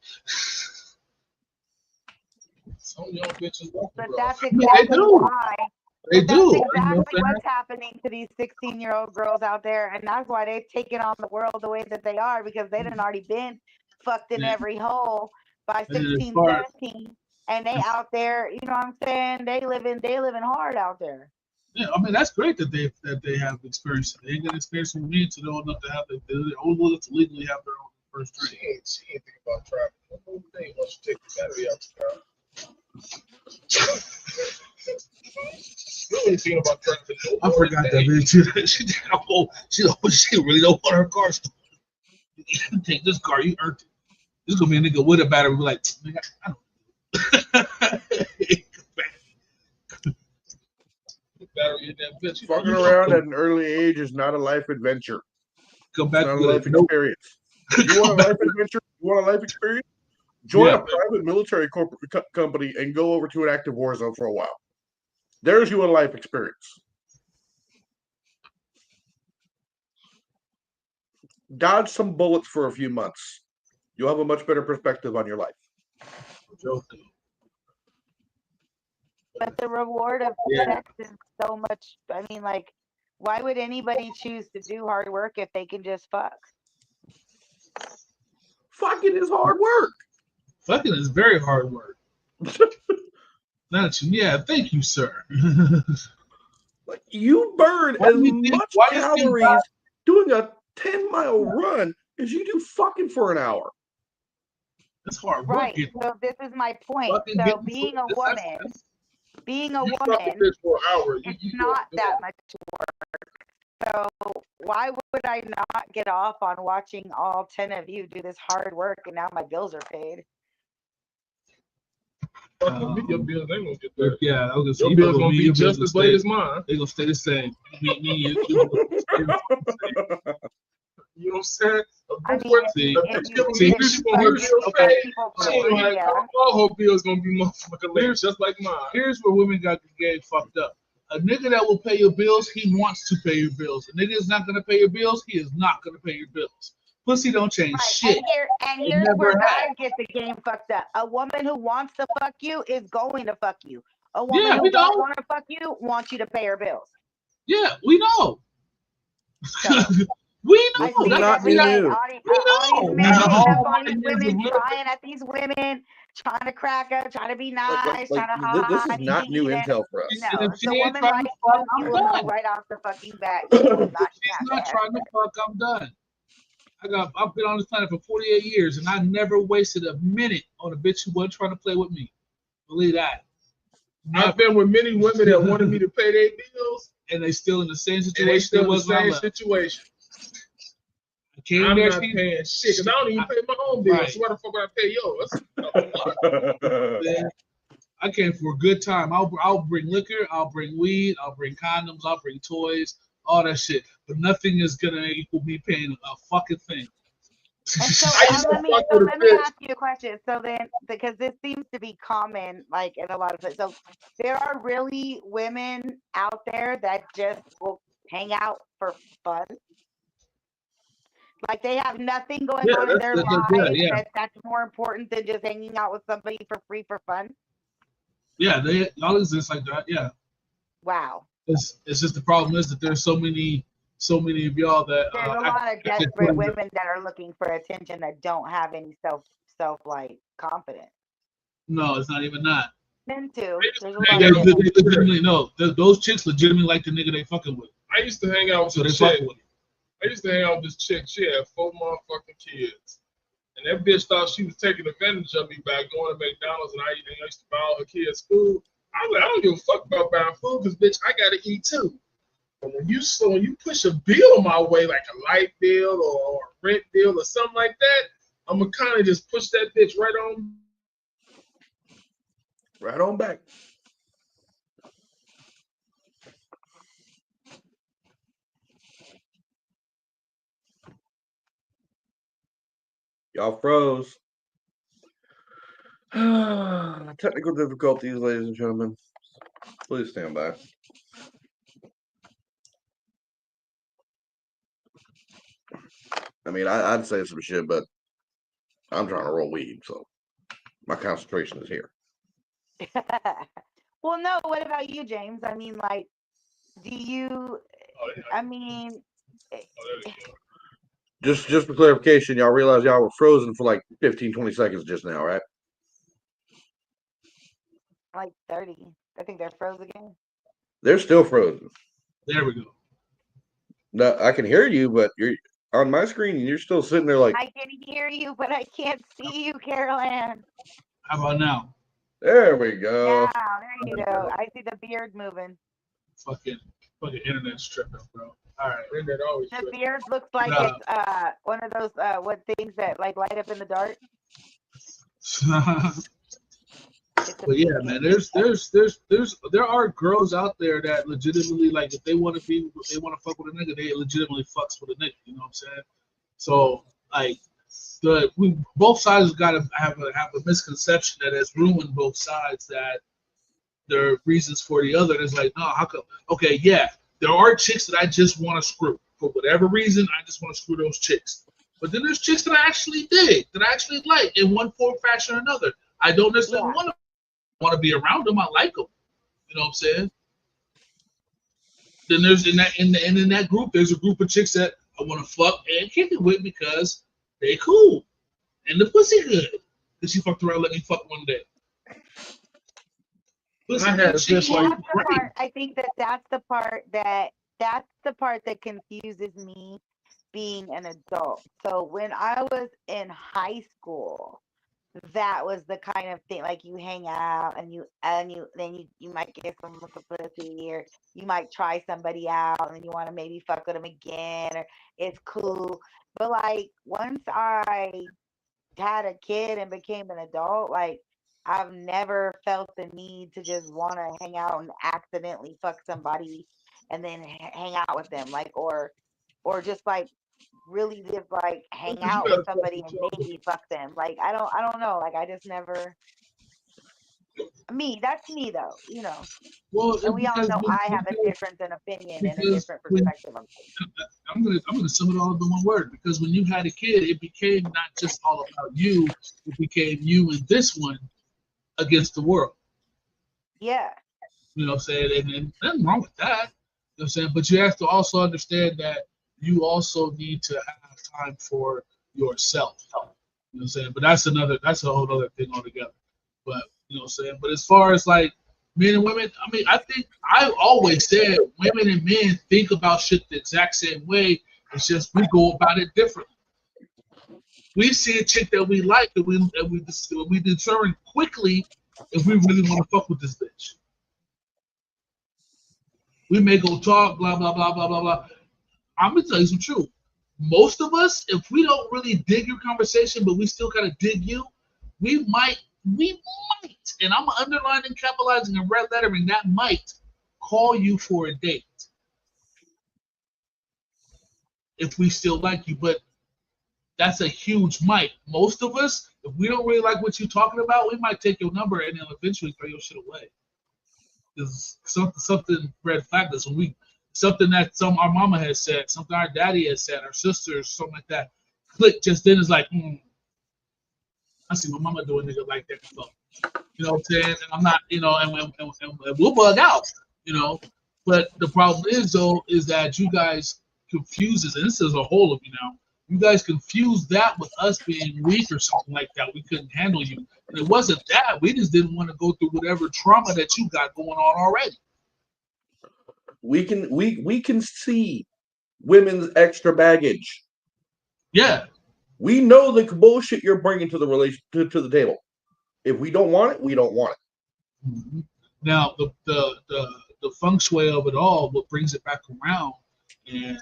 J: Some young bitches want
K: But
J: to
K: that's
J: grow.
K: exactly why.
L: They do.
K: That's exactly what's happening to these 16-year-old girls out there, and that's why they've taken on the world the way that they are, because they done already been fucked in every hole by 16, 17, and they out there. You know what I'm saying? They living hard out there.
L: Yeah, I mean that's great that they have experience. They ain't got experience with me to know enough to have they're old enough to legally have their own first drink.
J: She ain't thinking about traveling. One more thing once you take the battery out the car. Really thinking about traveling.
L: I forgot that bitch. She really don't want her car stolen. You take this car, you earned it. This is gonna be a nigga with a battery. Be like, nigga, I don't.
J: Battery in that bitch.
M: Fucking around at an early age is not a life adventure.
L: Come back
M: not
L: with
M: a life experience. You want a life adventure? You want a life experience? Join a private military company and go over to an active war zone for a while. There's you a life experience. Dodge some bullets for a few months. You'll have a much better perspective on your life.
K: But the reward of sex is so much. I mean, like, why would anybody choose to do hard work if they can just fuck?
M: Fucking is hard work.
L: Fucking is very hard work. Thank you, sir.
M: Like you burn as much calories doing a 10-mile run as you do fucking for an hour.
L: That's hard work.
K: Right. So this is my point. So being a woman,
J: for an hour,
K: it's not that much work. So why would I not get off on watching all 10 of you do this hard work and now my bills are paid?
J: Your bills ain't gonna get better.
L: Yeah, I was
J: your bills gonna be just as late as mine.
L: They gonna stay the same. You
J: know what I'm saying? All her bills gonna be motherfucking late, just like mine.
L: Here's where women got the game fucked up. A nigga that will pay your bills, he wants to pay your bills. A nigga is not gonna pay your bills, he is not gonna pay your bills. Pussy don't change shit.
K: And here's where guys get the game fucked up. A woman who wants to fuck you is going to fuck you. A woman who don't want to fuck you wants you to pay her bills.
L: Yeah, we know. We
K: I
L: know.
K: see it
M: not
K: every
M: new
K: day.
M: news.
K: All these men
L: After
K: hitting up
L: all
K: on
L: my
K: these
L: years of
K: women,
L: living,
K: trying at these women, trying to crack up, trying to be nice,
M: Like
K: trying to ha
M: this
K: ha
M: is
K: ha,
M: not new
K: it.
M: intel for
L: and
M: us.
K: No,
L: if
K: if
L: she
K: the
L: ain't
K: woman
L: trying to
K: likes
L: fuck,
K: you, you
L: I'm
K: will know
L: done.
K: right off the fucking bat. You will not
L: She's
K: have
L: not
K: to
L: trying to
K: ask
L: fuck, I'm done. I've been on this planet for 48 years, and I never wasted a minute on a bitch who wasn't trying to play with me. Believe that.
J: I've been with many women that wanted me to pay their bills,
L: and they still in the same
J: and they
L: situation
J: still
L: they
J: in the
L: was when I
J: same
L: left.
J: situation.
L: I came
J: I'm
L: there,
J: not paying shit because I don't even pay my own bills.
L: Right.
J: So why the fuck would I pay yours?
L: Man, I came for a good time. I'll bring liquor, I'll bring weed, I'll bring condoms, I'll bring toys, all that shit. But nothing is gonna equal me paying a fucking thing.
K: And so
J: I used to
K: let me
J: fuck with a bitch.
K: ask you a question. So then, because this seems to be common, like in a lot of it. So there are really women out there that just will hang out for fun. Like they have nothing going
L: Yeah,
K: on in their lives
L: yeah.
K: that's more important than just hanging out with somebody for free for fun.
L: Yeah, they all exist like that. Yeah.
K: Wow.
L: It's just the problem is that there's so many of y'all that
K: There's a lot of desperate women that are looking for attention that don't have any self like confidence.
L: No, it's not even that.
K: Men too. There's a
L: They
K: lot of men.
L: legitimately no. Those chicks legitimately like the nigga they fucking with.
J: I used to hang out with
L: So they
J: this
L: fucking
J: chick.
L: with him.
J: I used to hang out with this chick. She had 4 motherfucking kids. And that bitch thought she was taking advantage of me by going to McDonald's and I used to buy all her kids food. I was like, I don't give a fuck about buying food because, bitch, I got to eat too. But when you push a bill my way, like a light bill or a rent bill or something like that, I'm going to kind of just push that bitch right on.
M: Right on back. Y'all froze. Technical difficulties, ladies and gentlemen. Please stand by. I mean, I'd say some shit, but I'm trying to roll weed, so my concentration is here.
K: Well, no. What about you, James? I mean, like, do you? I mean,
M: Just for clarification, y'all realize y'all were frozen for like 15, 20 seconds just now, right?
K: like 30. I think they're froze again.
M: They're still frozen.
L: There we go.
M: No, I can hear you, but you're on my screen and you're still sitting there like.
K: I can hear you, but I can't see you, Carol Ann.
L: How about now?
M: There we go.
K: Yeah, there you go. I see the beard moving.
L: Fucking internet's tripping, bro. All right.
J: Internet always
K: The
J: tripping.
K: beard looks like it's one of those what things that like light up in the dark.
L: But yeah, man, there are girls out there that legitimately like if they want to fuck with a nigga, they legitimately fucks with a nigga. You know what I'm saying? So like both sides got to have a misconception that has ruined both sides, that there are reasons for the other. It's like, no, how come? Okay, yeah, there are chicks that I just want to screw for whatever reason. I just want to screw those chicks. But then there's chicks that I actually dig, that I actually like in one form, fashion, or another. I don't necessarily want to be around them. I like them. You know what I'm saying? Then there's in that group, there's a group of chicks that I want to fuck and kick it with because they cool and the pussy good. Cause she fucked around, let me fuck one day. Pussy
J: I had a bitch like
K: I think that's the part that confuses me being an adult. So when I was in high school, that was the kind of thing, like you hang out and you might get some pussy, or you might try somebody out and you want to maybe fuck with them again, or it's cool. But like once I had a kid and became an adult, like I've never felt the need to just want to hang out and accidentally fuck somebody and then hang out with them, like or just like really just like hang out with somebody and maybe fuck them. Like I don't know. Like I just never. That's me though. You know.
L: Well,
K: and we all know I have a difference in opinion and a different perspective on things.
L: I'm gonna sum it all up in one word, because when you had a kid, it became not just all about you. It became you and this one against the world.
K: Yeah.
L: You know what I'm saying? And nothing wrong with that. You know what I'm saying? But you have to also understand that you also need to have time for yourself. You know what I'm saying? But that's a whole other thing altogether. But you know what I'm saying? But as far as like men and women, I mean, I think I always said women and men think about shit the exact same way. It's just we go about it differently. We see a chick that we like, and we determine quickly if we really want to fuck with this bitch. We may go talk, blah blah blah blah blah blah. I'm gonna tell you some truth. Most of us, if we don't really dig your conversation, but we still kind of dig you, we might, and I'm underlining, capitalizing, and red lettering that might call you for a date if we still like you. But that's a huge might. Most of us, if we don't really like what you're talking about, we might take your number and then eventually throw your shit away. There's something red flag this when we something that our mama has said, something our daddy has said, our sisters, something like that. Click just then is like, I see my mama do a nigga like that. You know what I'm saying? And I'm not, you know, and we'll bug out, you know. But the problem is though, is that you guys confuse this, and this is a whole of you now. You guys confuse that with us being weak or something like that. We couldn't handle you. And it wasn't that. We just didn't want to go through whatever trauma that you got going on already.
M: We can see women's extra baggage.
L: Yeah.
M: We know the bullshit you're bringing to the to the table. If we don't want it, we don't want it.
L: Mm-hmm. Now the feng shui of it all, what brings it back around, and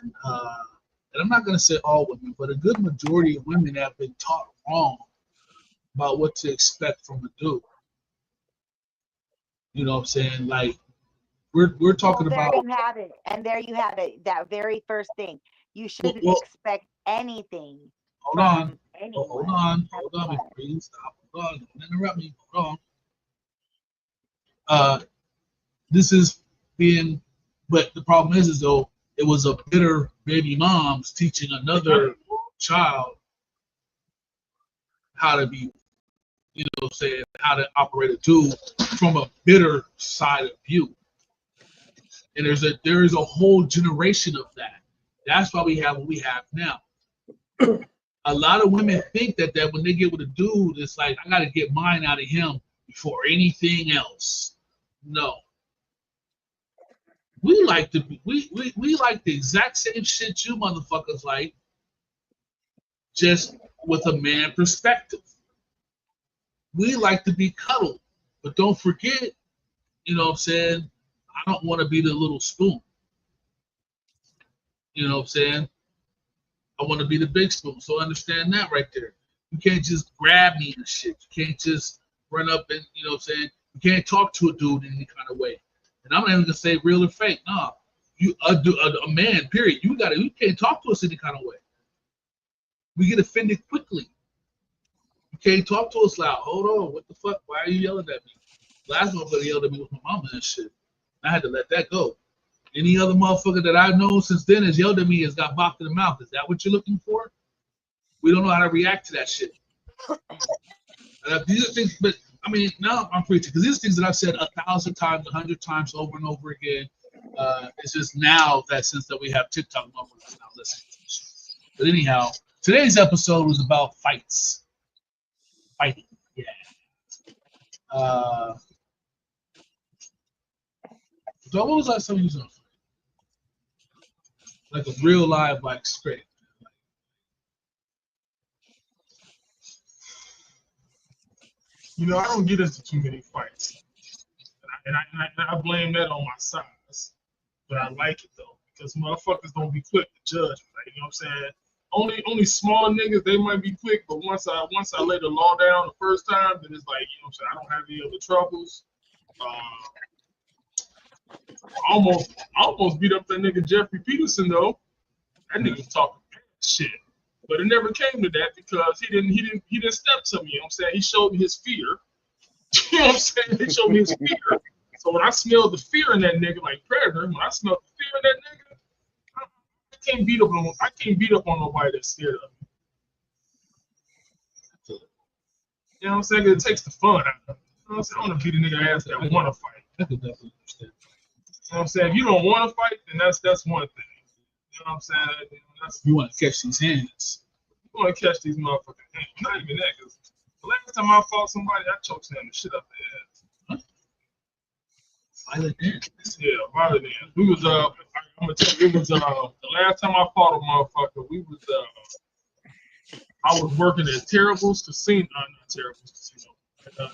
L: I'm not going to say all women, but a good majority of women have been taught wrong about what to expect from a dude. You know what I'm saying? Like, we're talking about.
K: There you have it. And there you have it. That very first thing. You shouldn't expect anything.
L: Hold on. Hold on, please stop. Hold on. Don't interrupt me. Hold on. This is being, but the problem is though, it was a bitter baby mom's teaching another child how to be, you know, saying how to operate a tool from a bitter side of view. And there is a whole generation of that. That's why we have what we have now. A lot of women think that when they get with a dude, it's like, I got to get mine out of him before anything else. No. We like we like the exact same shit you motherfuckers like, just with a man perspective. We like to be cuddled, but don't forget, you know what I'm saying, I don't want to be the little spoon. You know what I'm saying? I want to be the big spoon. So understand that right there. You can't just grab me and shit. You can't just run up and, you know what I'm saying, you can't talk to a dude in any kind of way. And I'm not even gonna say real or fake. No, you a man. Period. You can't talk to us any kind of way. We get offended quickly. You can't talk to us loud. Hold on, what the fuck? Why are you yelling at me? Last motherfucker yelled at me with my mama and shit. I had to let that go. Any other motherfucker that I've known since then has yelled at me has got bopped in the mouth. Is that what you're looking for? We don't know how to react to that shit. These are things, but I mean, now I'm preaching because these are things that I've said 1,000 times, 100 times over and over again. It's just now that since that we have TikTok motherfuckers now listening to this shit. But anyhow, today's episode was about fights. Fighting, yeah. So what was the last time you was on a fight? Like a real live, like straight.
J: You know, I don't get into too many fights, and I blame that on my size. But I like it though because motherfuckers don't be quick to judge. Like, you know what I'm saying? Only small niggas, they might be quick, but once I lay the law down the first time, then it's like, you know what I'm saying, I don't have any other troubles. I almost beat up that nigga Jeffrey Peterson though. That nigga was talking shit. But it never came to that because he didn't step to me, you know what I'm saying? He showed me his fear. You know what I'm saying? He showed me his fear. So when I smelled the fear in that nigga, like Predator, when I smelled the fear in that nigga, I can't beat up on nobody that's scared of me. You know what I'm saying? It takes the fun out of it. You know what I'm saying? I want to beat a nigga ass that want to fight.
L: I could definitely understand.
J: You know what I'm saying? If you don't want to fight, then that's one thing.
L: You know what I'm saying? You want to catch these hands. You want to catch these motherfucking hands. Not even that, because the last time I fought somebody, I choked the shit up their ass. Huh? Violent dance. Yeah, violent dance. We was I'm gonna tell you, it was the last time I fought a motherfucker. We was I was working at Terrible's Casino, not Terrible's Casino,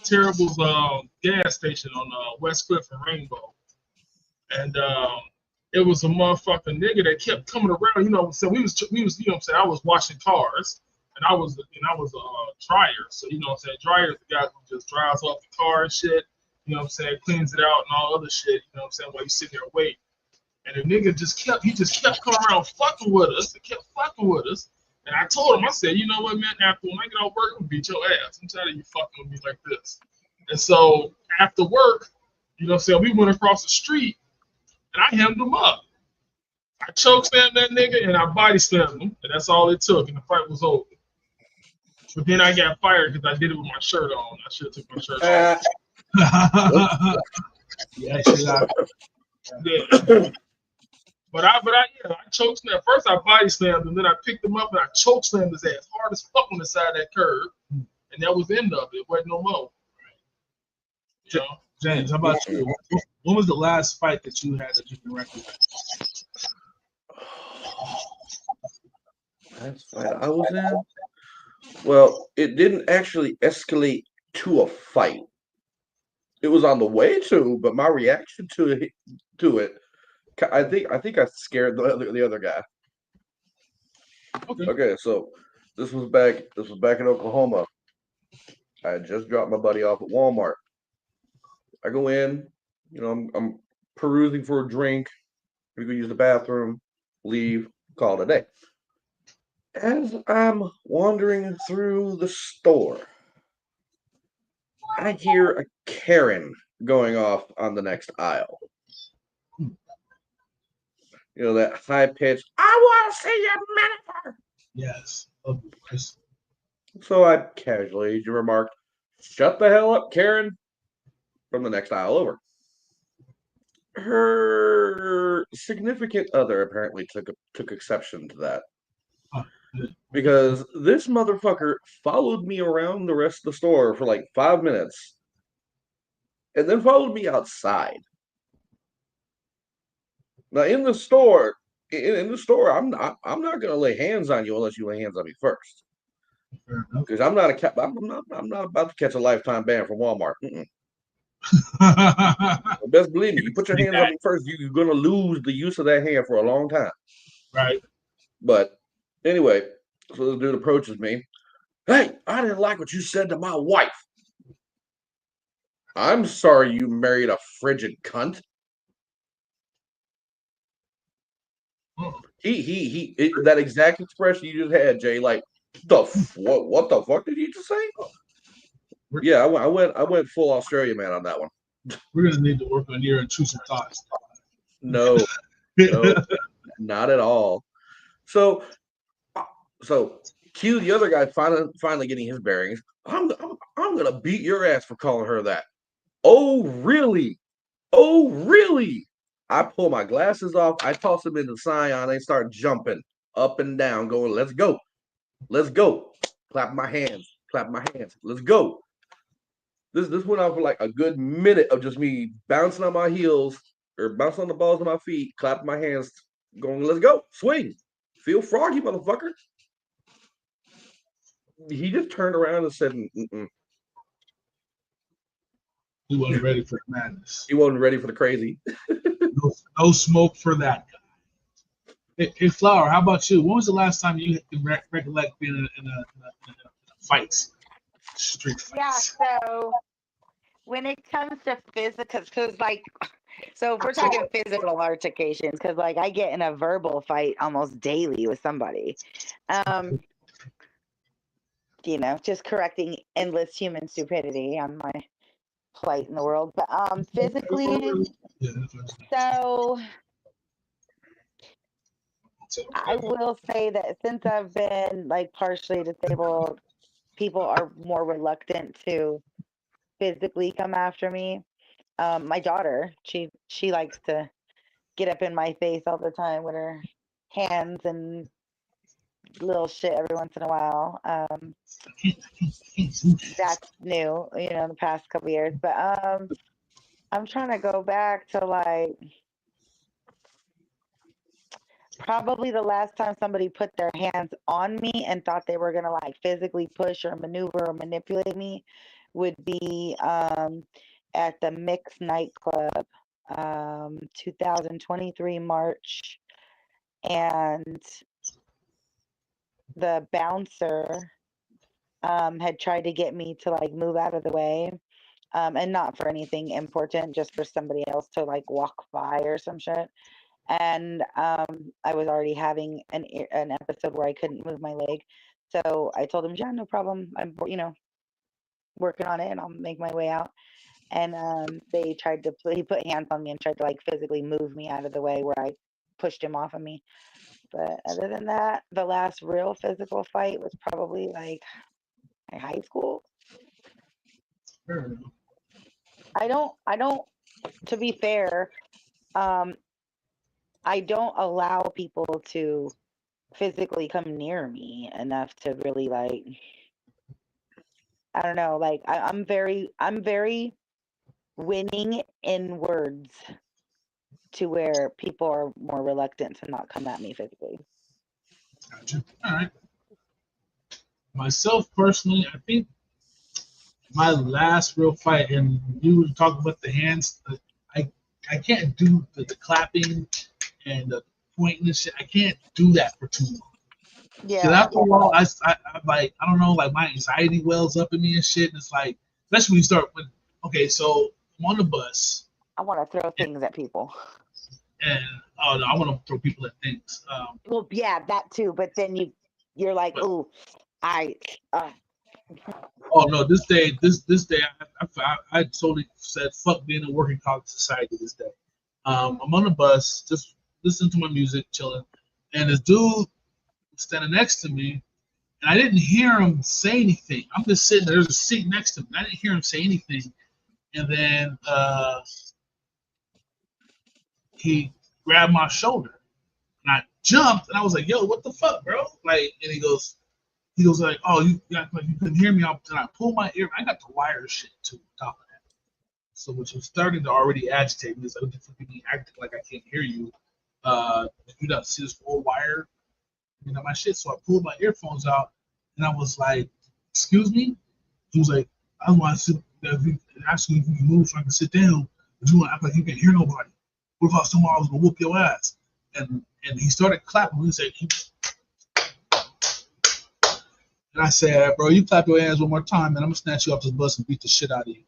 L: Terrible's gas station on West Cliff and Rainbow, and it was a motherfucking nigga that kept coming around. You know, so we was you know what I'm saying, I was washing cars, and I was a dryer. So you know what I'm saying, dryer is the guy who just dries off the car and shit. You know what I'm saying, cleans it out and all other shit. You know what I'm saying, while you sitting there waiting. And the nigga just kept coming around fucking with us. He kept fucking with us. And I told him, I said, you know what, man, after when I get off work, I'm gonna beat your ass. I'm tired of you fucking with me like this. And so after work, you know what I'm saying, we went across the street and I hemmed him up. I choke slammed that nigga and I body slammed him. And that's all it took. And the fight was over. But then I got fired because I did it with my shirt on. I should have took my shirt off. Yeah, yeah. But I choke slammed. First I body slammed him, then I picked him up and I choke slammed his ass hard as fuck on the side of that curb. And that was the end of it. It wasn't no more. You know?
J: James, how about you? When was the last fight that you had that you can recollect?
M: Last fight I was in? Well, it didn't actually escalate to a fight. It was on the way to, but my reaction to it, I think I scared the other guy. Okay, so this was back in Oklahoma. I had just dropped my buddy off at Walmart. I go in, you know, I'm perusing for a drink, we go use the bathroom, leave, call it a day. As I'm wandering through the store, I hear a Karen going off on the next aisle. You know, that high pitched, I want to see your manager.
J: Yes.
M: So I casually remarked, shut the hell up, Karen, from the next aisle over. Her significant other apparently took exception to that. Because this motherfucker followed me around the rest of the store for like 5 minutes and then followed me outside. Now in the store, I'm not gonna lay hands on you unless you lay hands on me first. Because I'm not about to catch a lifetime ban from Walmart. Best believe me, you put your hands on me first, you're gonna lose the use of that hand for a long time.
J: Right.
M: But anyway, so this dude approaches me. Hey, I didn't like what you said to my wife. I'm sorry you married a frigid cunt. That exact expression you just had, Jay, like what the fuck did you just say? Yeah, I went full Australia man on that one.
J: We're gonna need to work on your intrusive thoughts.
M: No, not at all. So Q, the other guy, finally getting his bearings. I'm gonna beat your ass for calling her that. Oh really? Oh really? I pull my glasses off. I toss them into Scion. They start jumping up and down, going, "Let's go, let's go!" Clap my hands, Let's go. This went on for like a good minute of just me bouncing on my heels or bouncing on the balls of my feet, clapping my hands, going, "Let's go, swing, feel froggy, motherfucker." He just turned around and said, "Mm-mm."
J: He wasn't ready for the madness.
M: He wasn't ready for the crazy.
J: No smoke for that guy. Hey, Flower, how about you? When was the last time you can recollect being in a fight? Street fights.
K: Yeah, so when it comes to physical, because like, so if we're talking physical altercations, because like I get in a verbal fight almost daily with somebody. You know, just correcting endless human stupidity on my plight in the world. But physically, so I will say that since I've been like partially disabled, people are more reluctant to physically come after me. My daughter, she likes to get up in my face all the time with her hands and little shit every once in a while. That's new, the past couple years. But I'm trying to go back to like probably the last time somebody put their hands on me and thought they were gonna like physically push or maneuver or manipulate me would be at the Mix nightclub, 2023 March, and the bouncer had tried to get me to like move out of the way, and not for anything important, just for somebody else to like walk by or some shit. And I was already having an episode where I couldn't move my leg, so I told him, yeah, no problem. I'm working on it, and I'll make my way out. And he put hands on me and tried to like physically move me out of the way where I pushed him off of me. But other than that, the last real physical fight was probably like in high school. I don't, to be fair, I don't allow people to physically come near me enough to really like, I don't know, like I'm very winning in words to where people are more reluctant to not come at me physically.
L: Gotcha. All right. Myself personally, I think my last real fight, and you were talking about the hands, I can't do the clapping and the pointing and shit. I can't do that for too long.
K: Yeah.
L: After a while, I like, I don't know, like my anxiety wells up in me and shit. And it's like, especially when you start with, okay, so I'm on the bus.
K: I want to throw things at people.
L: And oh no, I want to throw people at things.
K: Well, yeah, that too. But then you're like, oh,
L: Oh no, this day, I totally said fuck being in a working college society this day. I'm on the bus, just listening to my music, chilling, and this dude standing next to me, and I didn't hear him say anything. I'm just sitting there. There's a seat next to me. I didn't hear him say anything, and then he grabbed my shoulder, and I jumped, and I was like, "Yo, what the fuck, bro?" Like, and he goes like, "Oh, you like you couldn't hear me?" And I pulled my ear. I got the wire shit too, on top of that. So which was starting to already agitate me. It's like, you acting like I can't hear you. You don't see this full wire, my shit. So I pulled my earphones out, and I was like, "Excuse me." He was like, "I want to sit. Ask you if you can move so I can sit down, but you want to act like you can't hear nobody. What if tomorrow I was gonna whoop your ass?" And he started clapping. He said, and I said, "Bro, you clap your hands one more time, and I'm gonna snatch you off this bus and beat the shit out of you."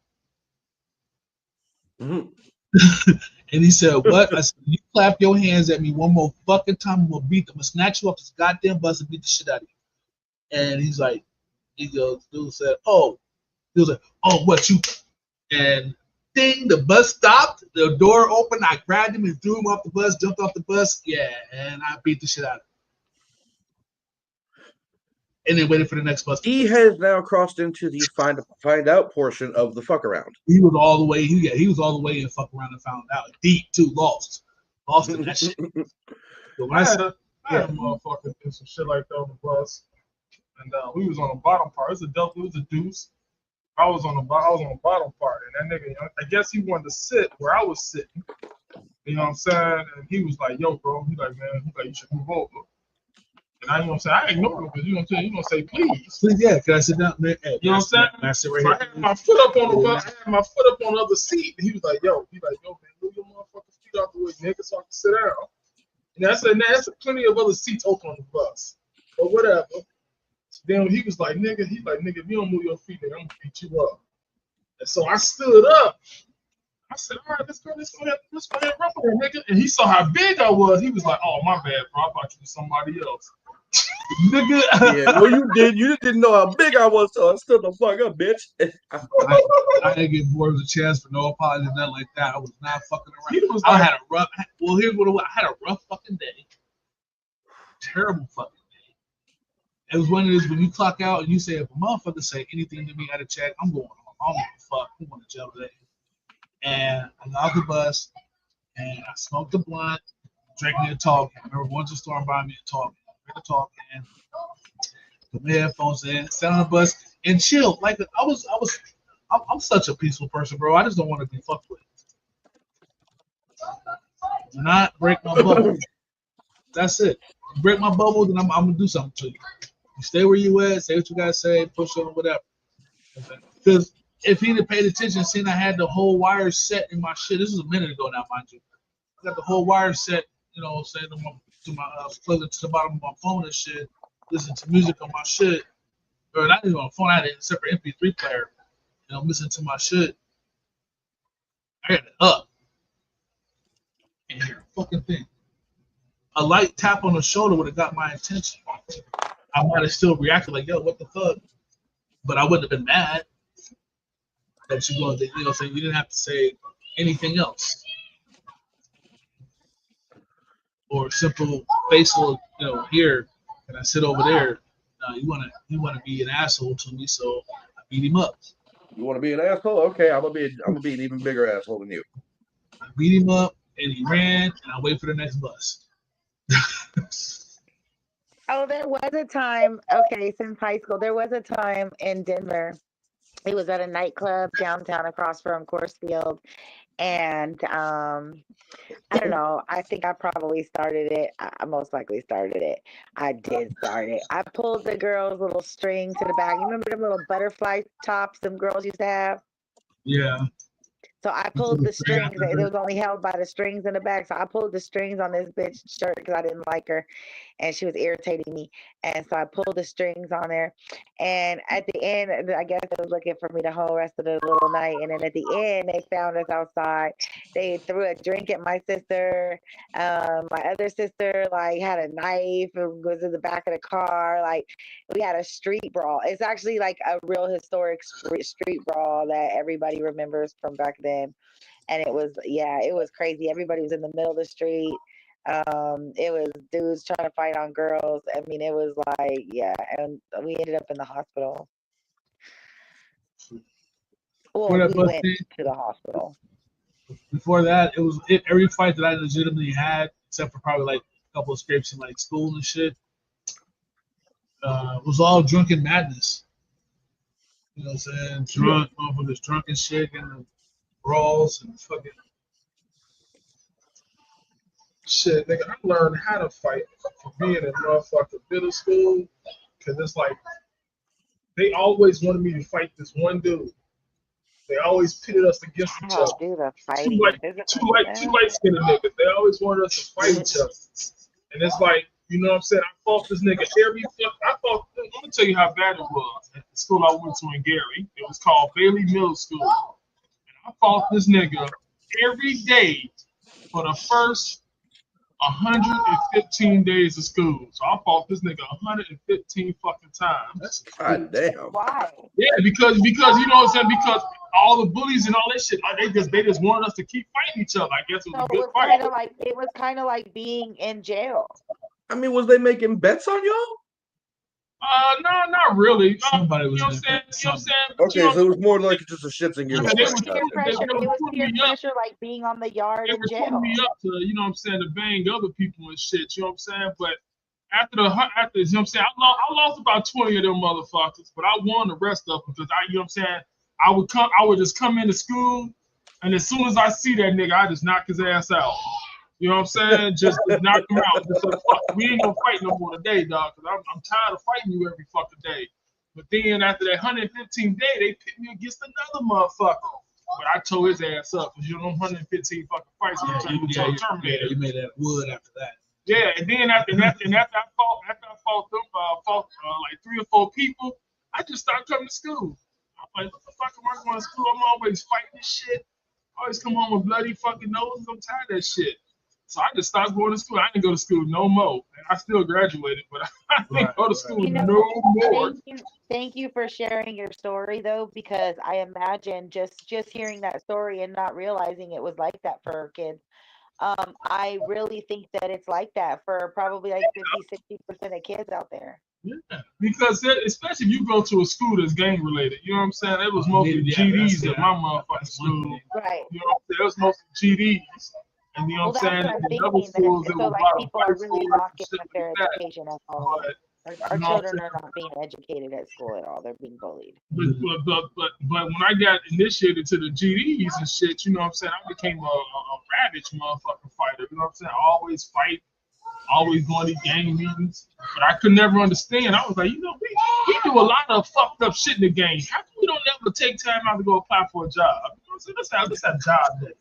L: Mm-hmm. And he said, "What?" I said, "You clap your hands at me one more fucking time, I'm gonna snatch you off this goddamn bus and beat the shit out of you." And he goes, dude said, "Oh," he was like, "Oh, what you?" And ding, the bus stopped, the door opened, I grabbed him and threw him off the bus, jumped off the bus, yeah, and I beat the shit out of him. And then waited for the next bus.
M: He has now crossed into the find out portion of the fuck around.
L: He was all the way. He was all the way in fuck around and found out. Deep too, lost in that shit.
J: So I had a motherfucker do some shit like that on the bus, and we was on the bottom part. It was a deuce. I was on the bottom part, and that nigga, I guess he wanted to sit where I was sitting. You know what I'm saying? And he was like, "Yo, bro," he's like, "Man, you should move over." And I, I ignored him because you gonna say, "Please,
L: yeah, can I sit down, man?" Hey,
J: you know what I'm saying?
L: Right
J: so I had my foot up on the bus. I had my foot up on the other seat. And he was like, "Yo, man, move your motherfucking feet out the way, nigga, so I can sit down." And I said, "Nah, there's plenty of other seats open on the bus, but whatever." So then he was like, "Nigga," "Nigga, if you don't move your feet, nigga, I'm gonna beat you up." And so I stood up. I said, "All right, let's go ahead, rough with her, nigga." And he saw how big I was. He was like, "Oh, my bad, bro. I thought you was somebody else." Nigga.
M: Yeah, well, you did. You didn't know how big I was, so I stood the fuck up, bitch.
L: I didn't get bored of the chance for no apology, nothing like that. I was not fucking around. I had a rough. Well, here's what it was. I had a rough fucking day. Terrible fucking day. It was one of those when you clock out and you say, if a motherfucker say anything to me at a check, I'm going home. I don't give a fuck. I'm going to jail today. And I got off the bus and I smoked a blunt drinking and talking. I remember going to the store and buying me a talking. Drinking and talking. Put my headphones in, sat on the bus, and chill. Like I'm such a peaceful person, bro. I just don't want to be fucked with. Do not break my bubble. That's it. You break my bubble, then I'm gonna do something to you. You stay where you at, say what you gotta say, push on whatever. Because if he'd have paid attention, seen I had the whole wire set in my shit. This was a minute ago now, mind you. I got the whole wire set, you know, saying to my plug it to the bottom of my phone and shit. Listen to music on my shit, or not even on my phone. I had a separate MP3 player. You know, listening to my shit. I got it up and hear a fucking thing. A light tap on the shoulder would have got my attention. I might have still reacted like, yo, what the fuck? But I wouldn't have been mad that you wanted to, you know, saying you didn't have to say anything else. Or simple facial, you know, here, and I sit over there. You wanna be an asshole to me, so I beat him up.
M: You want to be an asshole? Okay, I'm gonna be an even bigger asshole than you.
L: I beat him up, and he ran, and I wait for the next bus.
K: Oh, there was a time, okay, since high school, there was a time in Denver. It was at a nightclub downtown across from Coursefield. And I don't know, I think I probably started it. I most likely started it. I did start it. I pulled the girl's little string to the back. You remember them little butterfly tops them girls used to have?
L: Yeah.
K: So I pulled the strings. It was only held by the strings in the back. So I pulled the strings on this bitch shirt because I didn't like her, and she was irritating me. And so I pulled the strings on there. And at the end, I guess they was looking for me the whole rest of the little night. And then at the end, they found us outside. They threw a drink at my sister. My other sister like had a knife and was in the back of the car. Like we had a street brawl. It's actually like a real historic street brawl that everybody remembers from back then. And it was crazy. Everybody was in the middle of the street. It was dudes trying to fight on girls. I mean, it was like, yeah, and we ended up in the hospital. Well, we went to the hospital.
L: Before that, every fight that I legitimately had, except for probably like a couple of scrapes in like school and shit, was all drunken madness. You know what I'm saying? Drunk, motherfuckers drunk and shit, and the brawls and fucking
J: shit, nigga. I learned how to fight from being in motherfucking middle school, cause it's like they always wanted me to fight this one dude. They always pitted us against each other. Two light skinned niggas. They always wanted us to fight each other. And it's like, you know what I'm saying? I fought this nigga I'm gonna tell you how bad it was at the school I went to in Gary. It was called Bailey Middle School. And I fought this nigga every day for the first 115 days of school. So I fought this nigga 115 fucking times.
M: God damn.
K: Why?
J: Yeah, because you know what I'm saying? Because all the bullies and all that shit, they just wanted us to keep fighting each other. I guess it was a good fight.
K: It was kind of like being in jail.
M: I mean, was they making bets on y'all?
J: No, not really.
L: Somebody was
J: you know what I'm saying?
M: Okay, so it was more like just a shits and giggles.
K: It was peer pressure, like being on the yard in jail.
J: They were putting me up to, you know what I'm saying, to bang other people and shit. You know what I'm saying? But after you know what I'm saying, I lost about 20 of them motherfuckers, but I won the rest of them because you know what I'm saying, I would just come into school, and as soon as I see that nigga, I just knock his ass out. You know what I'm saying? Just knock him out. Just say, fuck, we ain't gonna fight no more today, dog, because I'm tired of fighting you every fucking day. But then after that 115th day, they pit me against another motherfucker. But I tore his ass up because you know 115 fucking fights.
L: You made that wood after that.
J: Yeah, and then after I fought like 3 or 4 people, I just started coming to school. I'm like, what the fuck am I going to school? I'm always fighting this shit. I always come home with bloody fucking noses. I'm tired of that shit. So I just stopped going to school. I didn't go to school no more. And I still graduated, but I didn't go to school no more.
K: Thank you for sharing your story, though, because I imagine just hearing that story and not realizing it was like that for kids. I really think that it's like that for probably like 50-60% of kids out there.
J: Yeah, because especially if you go to a school that's gang related, you know what I'm saying? It was mostly GDs at my motherfucking school.
K: Right.
J: You know what I'm saying? It was mostly GDs.
L: And you know
K: Well,
L: what I'm
K: that's
L: saying?
K: what I'm
L: And the other
K: thinking.
L: schools,
K: That
L: there
K: so
L: was a
K: like
L: lot of
K: people are
L: white
K: really
L: schools
K: locked
L: and
K: in
L: shit
K: with
L: like
K: their
L: that.
K: education at home.
L: But
K: Our
L: you know what I'm
K: children
L: saying?
K: are not being educated at school at all. They're being bullied.
L: But when I got initiated to the GDs and shit, you know what I'm saying? I became a ravaged motherfucking fighter. You know what I'm saying? I always fight, always going to gang meetings. But I could never understand. I was like, you know, we do a lot of fucked up shit in the game. How come we don't ever take time out to go apply for a job? You know what I'm saying? Let's have job day.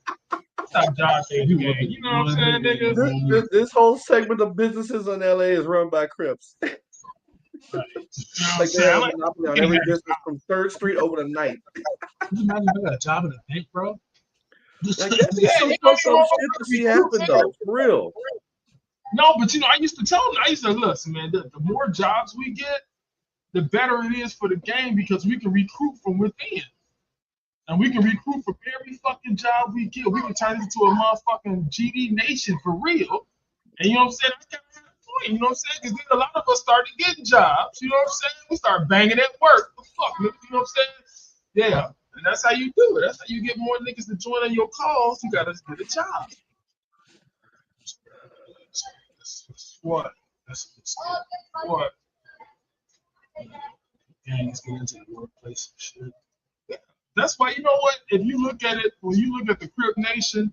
L: Let's have job day in the game. You know what I'm saying, nigga?
M: This whole segment of businesses in LA is run by Crips.
L: Right. You know what I'm
M: Like they
L: saying?
M: have
L: I
M: a
L: like
M: monopoly on every business from 3rd Street over to 9th.
J: Can you imagine if I got a job in a bank, bro?
M: Like that'd be
L: Yeah,
M: some
L: you know,
M: fucked up shit to see happen though, for real.
L: No, but you know, I used to tell them, I used to listen, man, the more jobs we get, the better it is for the game because we can recruit from within. And we can recruit from every fucking job we get. We can turn it into a motherfucking GD nation for real. And you know what I'm saying? I got a point, you know what I'm saying? Because then a lot of us started getting jobs, you know what I'm saying? We started banging at work. The fuck, nigga, you know what I'm saying? Yeah. And that's how you do it. That's how you get more niggas to join on your calls. You gotta get a job. What? That's what?
J: Gangs get into the workplace and shit.
L: That's why, you know what? If you look at it, when you look at the Crip Nation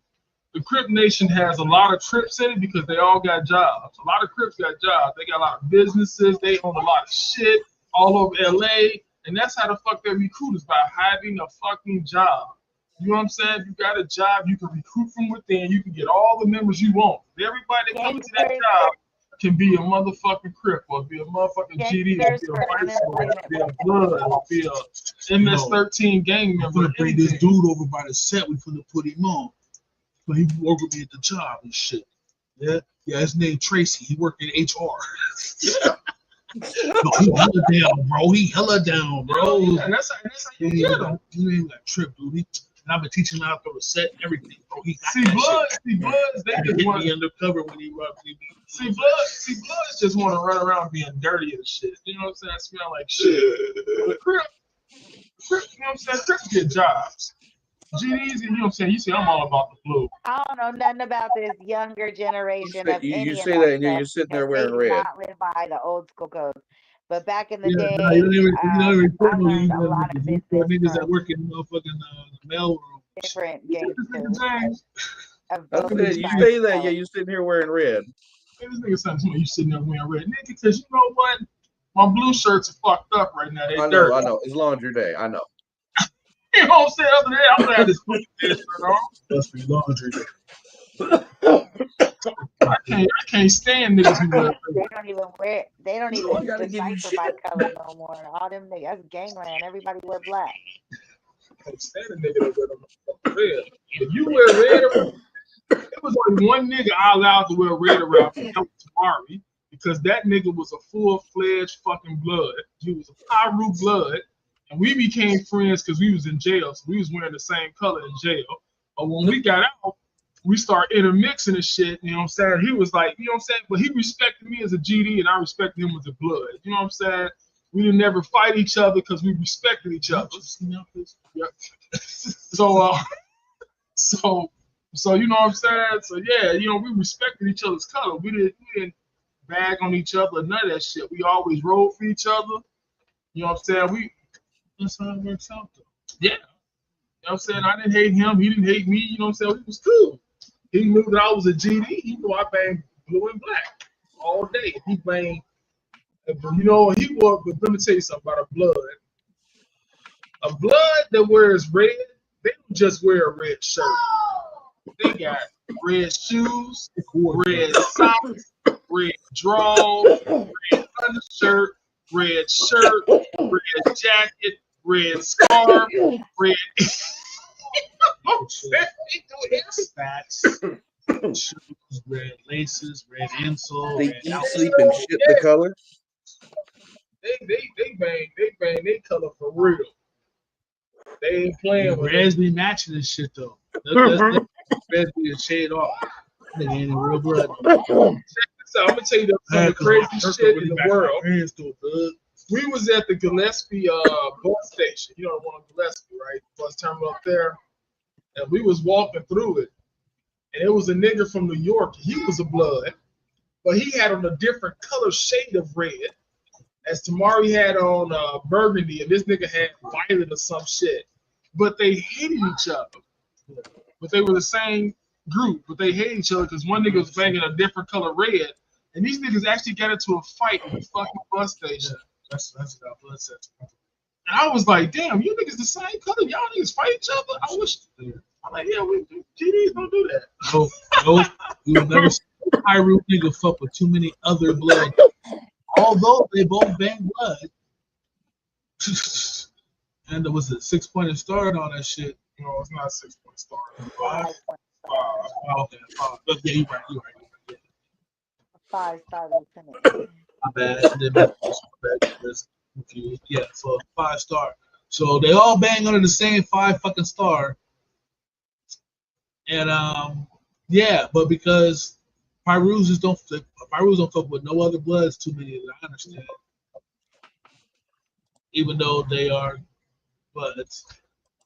L: has a lot of trips in it because they all got jobs. A lot of Crips got jobs. They got a lot of businesses. They own a lot of shit all over LA. And that's how the fuck they recruit is by having a fucking job. You know what I'm saying? If you got a job, you can recruit from within. You can get all the members you want. Everybody that comes to that job can be a motherfucking Crip or be a motherfucking GD or be a white or be a blood or be a MS-13 gang member.
J: We're gonna bring this dude over by the set. We're gonna put him on. But he work with me at the job and shit. Yeah, his name Tracy. He worked in HR. No, he hella down, bro. He hella down, bro.
L: And that's how you get him.
J: He ain't like Trip, dude. And I've been teaching him how to throw the set and everything, bro. He got
L: See, Bloods, they just want
J: to be undercover when he rubbed me.
L: See, Bloods just want to run around being dirty and shit. You know what I'm saying? Smell like shit. But Crip, you know what I'm saying? Crips get jobs. GDs, you know what I'm saying? You see, I'm all about the blue.
K: I don't know nothing about this younger generation of any
M: You
K: of
M: say
K: that
M: that and
K: stuff
M: you're sitting there
K: because
M: wearing
K: they do
M: red.
K: not live by the old school codes. But back in the
J: Yeah,
K: day,
J: nah, you don't even
K: I learned a lot of business
J: niggas that
K: from
J: work in the motherfucking mail room.
K: different gangsters.
L: James,
K: Of
M: That's
K: both
M: it. You
K: sides
M: say
K: of
M: that,
K: the
M: yeah, you're sitting here wearing red.
L: this nigga sounds to me you sitting there wearing red. Nigga, because you know what? My blue shirts are fucked up right now. They dirty.
M: I know. It's laundry day. I know.
L: You know what I'm saying? Other than that, I'm gonna have this fucking shirt on.
J: Must be laundry day.
L: I can't stand niggas who wear
K: They don't even wear. They don't
M: You know, I
K: even
M: gotta give you
K: decipher by
M: shit.
K: color no more. All them niggas, that's gangland. Everybody wear black.
L: I can't stand a nigga that wear the red. If you wear red, there was only one nigga I allowed to wear red around me. That was Tamari, because that nigga was a full-fledged fucking blood. He was a Pyru blood, and we became friends because we was in jail. So we was wearing the same color in jail. But when we got out, we started intermixing and shit. You know what I'm saying? He was like, you know what I'm saying? But he respected me as a GD, and I respected him as a blood. You know what I'm saying? We didn't never fight each other because we respected each other. Yep. So you know what I'm saying? So yeah, you know, we respected each other's color. We didn't bag on each other, none of that shit. We always rode for each other. You know what I'm saying? That's how it works out though. Yeah. You know what I'm saying? I didn't hate him, he didn't hate me, you know what I'm saying? It was cool. He knew that I was a GD, he knew I banged blue and black all day. He banged, you know what he wore, but let me tell you something about a blood. A blood that wears red, they don't just wear a red shirt. They got red shoes, red socks, red drawers, red undershirt, red shirt, red jacket, red scarf, red.
J: Spats, shoes, red laces, red insole.
M: They
J: red
M: eat,
J: outfit.
M: sleep, and shit the color.
L: They bang they color for real. They ain't playing with
J: Reds be matching this shit though. Reds be a shade off. Nigga ain't in real blood.
L: So I'm gonna tell you some of the crazy shit in the world. We was at the Gillespie bus station, you know the one on Gillespie, right? Bus terminal up there. And we was walking through it. and it was a nigga from New York. He was a blood, but he had on a different color shade of red. As Tamari had on burgundy, and this nigga had violet or some shit. But they hated each other. But they were the same group, but they hated each other because one nigga was banging a different color red, and these niggas actually got into a fight in the fucking bus station. That's what blood said. And I was like, damn, you niggas the same color. Y'all niggas fight each other. I wish. I'm like, yeah, we GDs don't do that.
J: No, you will never see a Pyru nigga fuck with too many other blood. Although they both bang blood. And there was a 6-point start on that shit.
L: No, it's not a 6-point start.
J: Okay, five. Yeah, you're right. Yeah.
K: 5-star lieutenant.
J: My bad. Yeah, so 5-star. So they all bang under the same 5 fucking star. And yeah, but because Pyrus don't fuck with no other bloods too many that I understand. Even though they are bloods.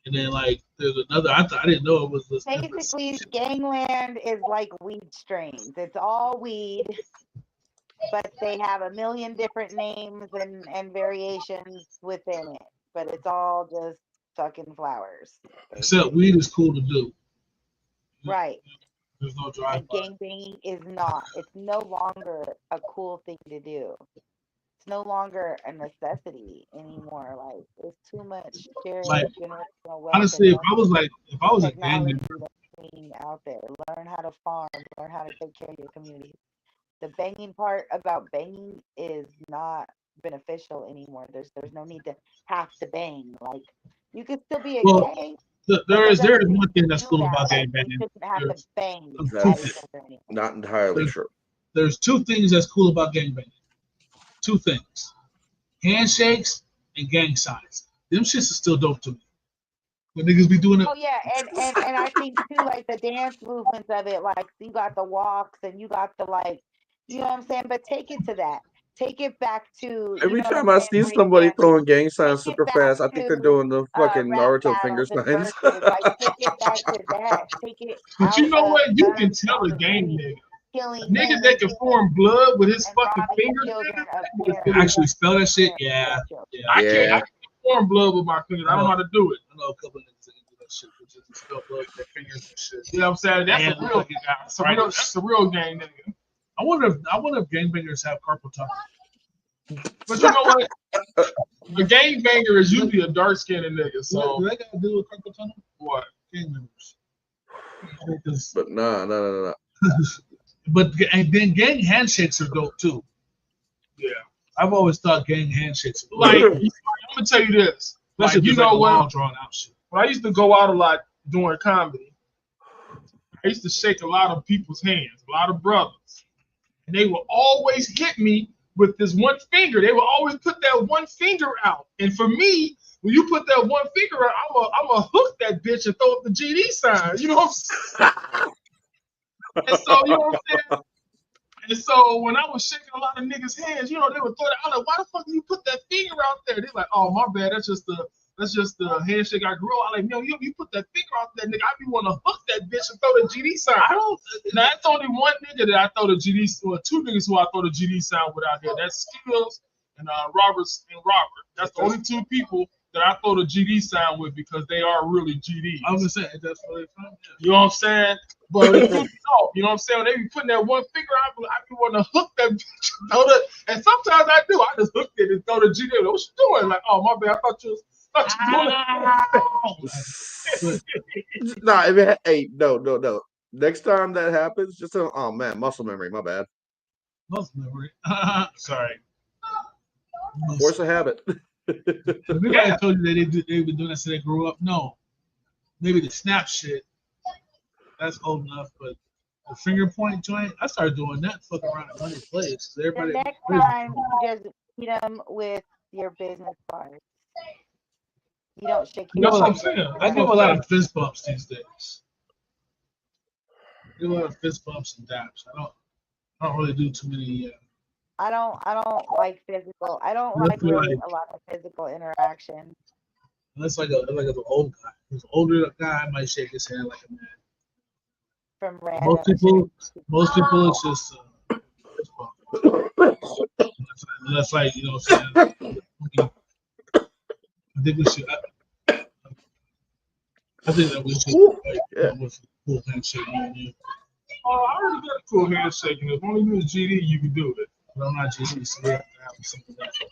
J: And then like there's another I didn't know it was this.
K: Basically, gangland is like weed strains. It's all weed, but they have a million different names and variations within it. But it's all just fucking flowers.
J: Except weed is cool to do.
K: Right.
J: There's no drive.
K: And gangbanging is not. It's no longer a cool thing to do. It's no longer a necessity anymore. Like it's too much generational wealth.
J: Honestly, if I was a gangbanger
K: out there, learn how to farm, learn how to take care of your community. The banging part about banging is not beneficial anymore. There's no need to have to bang. Like you could still be a gang.
J: There is one thing that's cool about gangbanging.
K: You shouldn't have to bang.
M: Not entirely sure.
J: There's 2 things that's cool about gangbanging. 2 things: handshakes and gang signs. Them shits are still dope to me. When niggas be doing it.
K: Oh yeah, and I think too, like the dance movements of it, like you got the walks and you got the like, you know what I'm saying? But take it to that. Take it back to
M: every time I see somebody throwing gang signs super fast, I think they're doing the fucking Naruto finger signs.
K: Like, take it back to that. Take it.
L: But you know what? You can tell a gang nigga. Niggas that can form blood with his fucking fingers.
J: Actually spell that shit? Yeah.
L: I can't form blood with my fingers. I don't know how to do it.
J: I know a couple niggas that can do that shit, which is spell blood with their fingers and shit.
L: You know what I'm saying? That's a real guy. That's a real gang nigga.
J: I wonder if gangbangers have carpal tunnel.
L: But you know what? A gangbanger is usually a dark skinned nigga. So
J: do they got to do with carpal tunnel?
L: What?
J: Gang members.
M: But nah.
J: But and then gang handshakes are dope too.
L: Yeah.
J: I've always thought gang handshakes are dope.
L: Like I'm gonna tell you this. Like, you know what?
J: Drawn out shit.
L: When I used to go out a lot doing comedy, I used to shake a lot of people's hands, a lot of brothers. And they would always hit me with this one finger. They would always put that one finger out. And for me, when you put that one finger out, I'm a hook that bitch and throw up the GD sign. You know what I'm saying? And so, you know what I'm saying? And so when I was shaking a lot of niggas' hands, you know, they would throw that. I'm like, why the fuck do you put that finger out there? They're like, oh, my bad. That's just the handshake I grew up. I'm like, no, you put that finger out there, nigga. I be want to hook that bitch and throw the GD sign. Now, that's only one nigga that I throw the GD, or 2 niggas who I throw the GD sign with out here. That's Skills and Robert. That's the only 2 people that I throw the GD sign with because they are really GDs.
J: I was gonna say that's really fun. Yeah.
L: You know what I'm saying? But you know what I'm saying? When they be putting that one finger out, I be want to hook that bitch. And sometimes I do. I just hook it and throw the GD. What you doing? Like, oh my bad. I thought you was
M: No. Next time that happens, just oh man, muscle memory. My bad.
J: Muscle memory.
L: Sorry.
M: Force a habit.
J: Maybe I told you that they've been doing that since they grew up. No, maybe the snap shit. That's old enough, but the finger point joint, I started doing that fucking around at Money Place. Everybody.
K: The next time, you just hit them with your business cards. You don't shake.
J: You know what I'm saying? I give a lot of fist bumps these days. I give a lot of fist bumps and daps. I don't really do too many.
K: I don't like physical. I don't like really a lot of physical interaction.
J: Unless like an old guy. If it's an older guy, I might shake his hand like a man.
K: from random
L: Most people, it's just. That's like, you know what I'm saying? I think we should. I think that we should. Like,
M: Yeah.
L: with a cool handshake, me and you. Oh, I already got a cool handshake, and if only you was GD, you could do it. But I'm not GD, so we have to have something like that.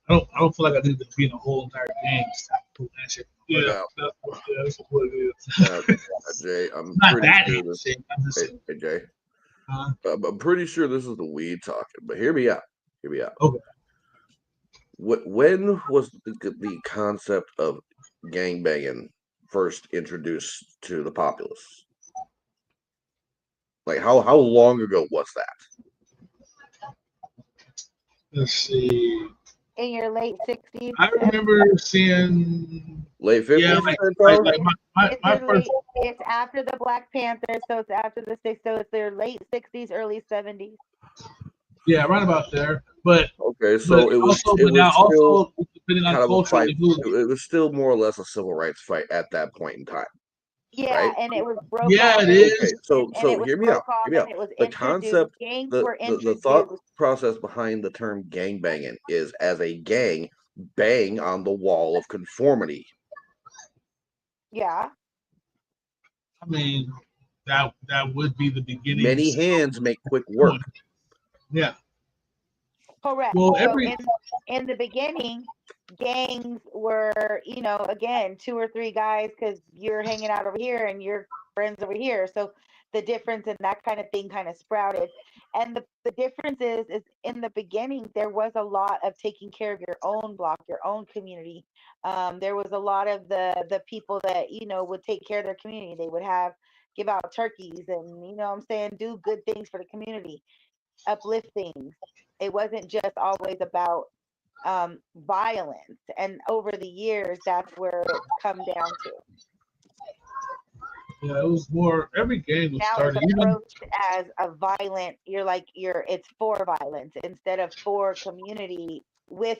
L: I don't feel like I need to be in a whole entire game to have a cool handshake. Yeah, that's what it is.
M: Jay, I'm
L: Not
M: pretty
L: that
M: sure this.
L: handshake. I'm just
M: Hey,
L: saying.
M: hey, Jay,
L: Huh?
M: I'm pretty sure this is the weed talking, but hear me out. Hear me out.
L: Okay.
M: When was the concept of gangbanging first introduced to the populace? Like how long ago was that?
L: Let's see.
K: in your late 60s.
L: I remember seeing
M: late 50s.
L: Yeah, my first.
K: It's after the Black Panther, so it's after the 60s. So it's their late 60s, early 70s.
L: Yeah, right about there. But
M: okay, so it was
L: also,
M: it was
L: also
M: still
L: depending on
M: kind of a
L: culture,
M: fight. It was still more or less a civil rights fight at that point in time.
K: Yeah,
M: right?
K: and it was broke
L: Yeah,
K: off.
L: it is.
M: Okay, so
K: and it was
M: hear me out.
K: broke off,
M: Hear me out.
K: and it was
M: The
K: introduced.
M: concept,
K: Gangs
M: the
K: were
M: the thought
K: introduced.
M: process behind the term gangbanging is as a gang bang on the wall of conformity.
K: Yeah.
L: I mean, that would be the beginning.
M: Many hands make quick work.
L: Yeah.
K: Correct.
L: Well,
K: so in the beginning, gangs were, again, 2 or 3 guys because you're hanging out over here and your friends over here. So the difference in that kind of thing kind of sprouted. And the difference is in the beginning, there was a lot of taking care of your own block, your own community. There was a lot of the people that, would take care of their community. They would give out turkeys and, what I'm saying, do good things for the community, uplift things. It wasn't just always about violence. And over the years, that's where it's come down to.
L: Yeah, it was more. Every game was
K: Now
L: started.
K: it's approached as a violent. It's for violence instead of for community with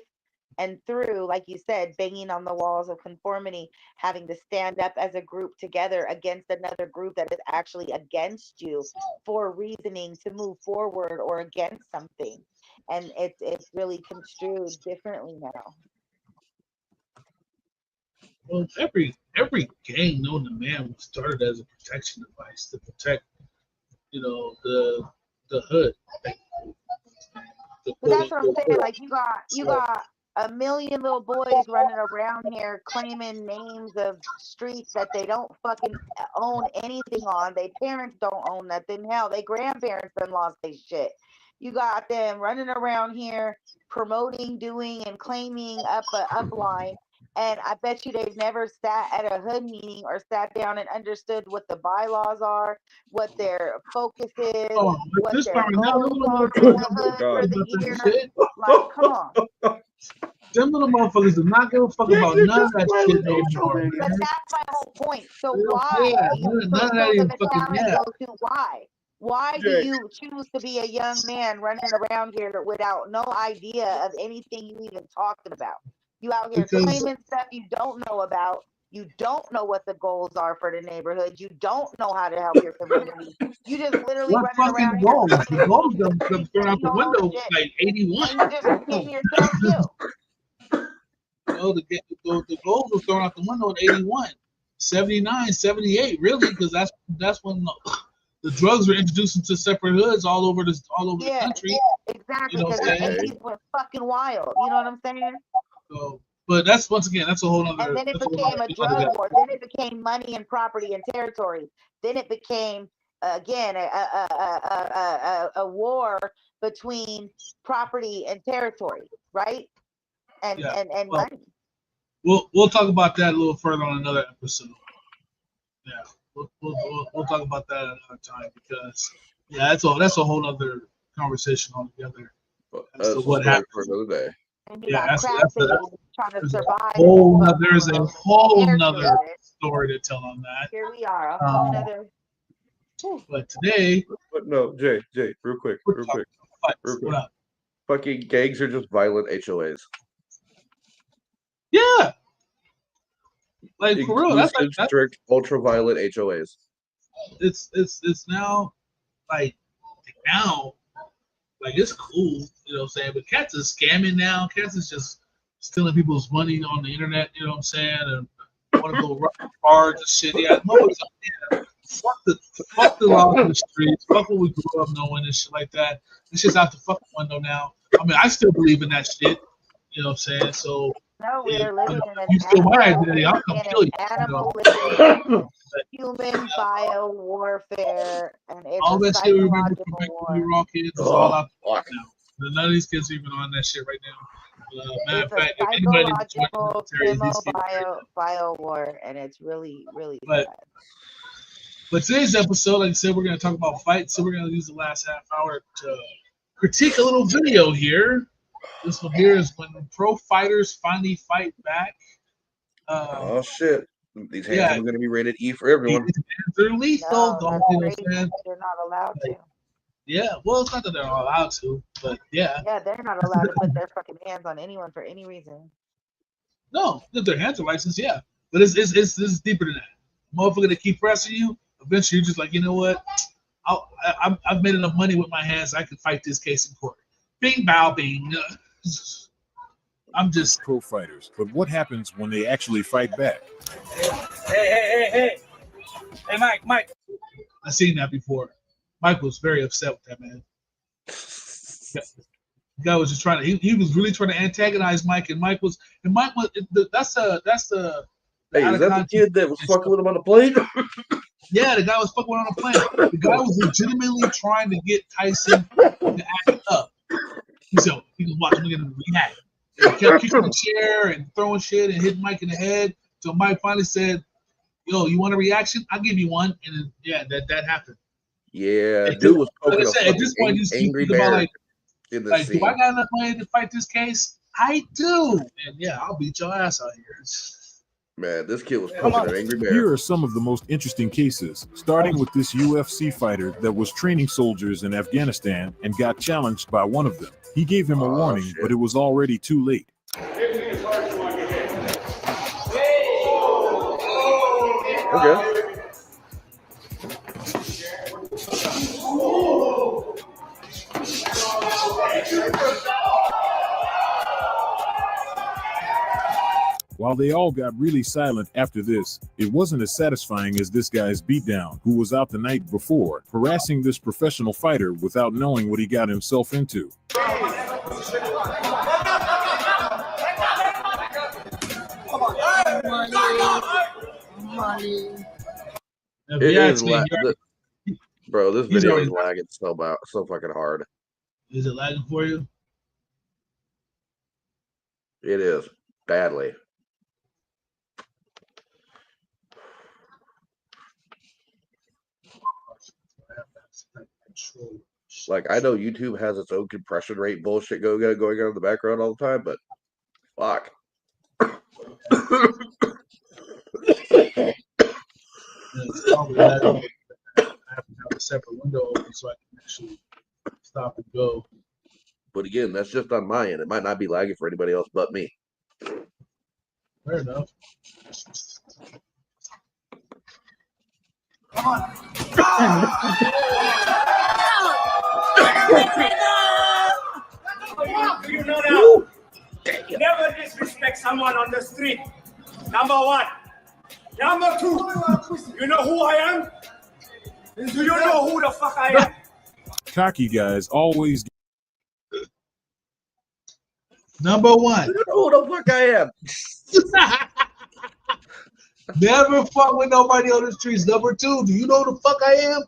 K: and through, like you said, banging on the walls of conformity, having to stand up as a group together against another group that is actually against you for reasoning to move forward or against something. And it's really construed differently now.
L: Well, every gang known to man was started as a protection device to protect, the hood.
K: But that's what I'm saying. Like you got a million little boys running around here claiming names of streets that they don't fucking own anything on. Their parents don't own nothing. Hell, their grandparents done lost their shit. You got them running around here promoting, doing, and claiming up a upline. And I bet you they've never sat at a hood meeting or sat down and understood what the bylaws are, what their focus is, what their goals are in the hood for the year. Like, come on.
L: Them little motherfuckers do not give a fuck about none of that shit no more.
K: But that's my whole point. So why?
L: None of that even fucking
K: Why? Why do you choose to be a young man running around here without no idea of anything you even talking about? You out here claiming stuff you don't know about. You don't know what the goals are for the neighborhood. You don't know how to help your community. You just literally running around
L: goals? The goals come thrown out the window like 81.
K: And you just getting yourself killed.
L: The goals were thrown out the window in 81, 79, 78, really, because that's when the drugs were introduced into separate hoods all over the country.
K: Yeah, exactly. Because the 80s were fucking wild. You know what I'm saying?
L: So, but that's once again, that's a whole other.
K: And then it became a drug war. Then it became money and property and territory. Then it became again a war between property and territory, right? And money.
L: We'll talk about that a little further on another episode. Yeah, we'll talk about that another time because that's a whole other conversation altogether.
M: As to what happened for another day.
L: That's
K: trying to survive.
L: There's a whole nother story to tell on that.
K: Here we are, a whole nother.
L: But today,
M: but no, Jay, real quick. Fucking gangs are just violent HOAs.
L: Yeah. Like for real, that's
M: strict ultraviolet HOAs.
L: it's now like now like it's cool, you know what I'm saying? But cats is scamming now. Cats is just stealing people's money on the internet, you know what I'm saying? And want to go rob cars and shit. Yeah, motherfuckers out there. Fuck the law in the streets. Fuck what we grew up knowing and shit like that. It's just out the fucking window now. I mean, I still believe in that shit. You know what I'm saying? So
K: No, we
L: if,
K: are living in an
L: you steal my
K: animal,
L: identity, I'll come
K: in
L: kill
K: an
L: you.
K: animalistic human bio warfare, and it's
L: All
K: a
L: that shit we remember from
K: psychological
L: back when we
K: war.
L: were all kids is all out the fuck now. None of these kids are even on that shit right now. Matter
K: It's
L: of
K: a
L: fact, if anybody that joined the
K: psychological
L: military,
K: chemo
L: these kids
K: bio war, and it's really
L: but
K: sad.
L: But today's episode, like I said, we're going to talk about fights. So we're going to use the last half hour to critique a little video here. This one here is when pro fighters finally fight back.
M: Oh shit! These hands are going to be rated E for everyone.
L: They're lethal.
K: No,
L: You know
K: that's
L: what I'm saying?
K: they're not allowed to.
L: Yeah, well, it's not that they're not allowed to, but yeah.
K: Yeah, they're not allowed to put their fucking hands on anyone for any reason.
L: No, if their hands are licensed, yeah. But it's deeper than that. Motherfucker that keep pressing you, eventually you're just like, you know what? I've made enough money with my hands. I can fight this case in court. Bing, bow, bing. I'm just
N: pro fighters. But what happens when they actually fight back?
O: Hey, Mike.
L: I've seen that before. Mike was very upset with that, man. The guy was just trying to. He was really trying to antagonize Mike, and Mike was. That's the.
M: Hey, is that the kid that was fucking with him on the plane?
L: Yeah, the guy was fucking on the plane. The guy was legitimately trying to get Tyson to act up. He said, "He was watching him react." He kept kicking the chair and throwing shit and hitting Mike in the head. So Mike finally said, "Yo, you want a reaction? I'll give you one." And then, yeah, that happened.
M: Yeah, dude was poking
L: like I said, at this point, you
M: angry
L: think about
M: in the
L: like,
M: scene.
L: do I got enough money to fight this case? I do, and yeah, I'll beat your ass out here.
M: Man, this kid was poking an angry bear.
N: Here are some of the most interesting cases, starting with this UFC fighter that was training soldiers in Afghanistan and got challenged by one of them. He gave him a warning, but it was already too late.
M: Okay.
N: While they all got really silent after this, it wasn't as satisfying as this guy's beatdown, who was out the night before, harassing this professional fighter without knowing what he got himself into.
M: It is bro, this video is lagging so fucking hard.
L: Is it lagging for you?
M: It is badly. Like, I know YouTube has its own compression rate bullshit going on in the background all the time, but fuck.
L: It's probably I have to have a separate window open so I can actually stop and go.
M: But again, that's just on my end. It might not be lagging for anybody else but me.
L: Fair enough.
O: Come on. You know now, never disrespect someone on the street. Number one. Number two, you know who I am? Do you know who the fuck I am?
N: Cocky guys always.
L: Number one.
M: You know who the fuck I am.
L: Never fuck with nobody on the streets. Number two, do you know who the fuck I am?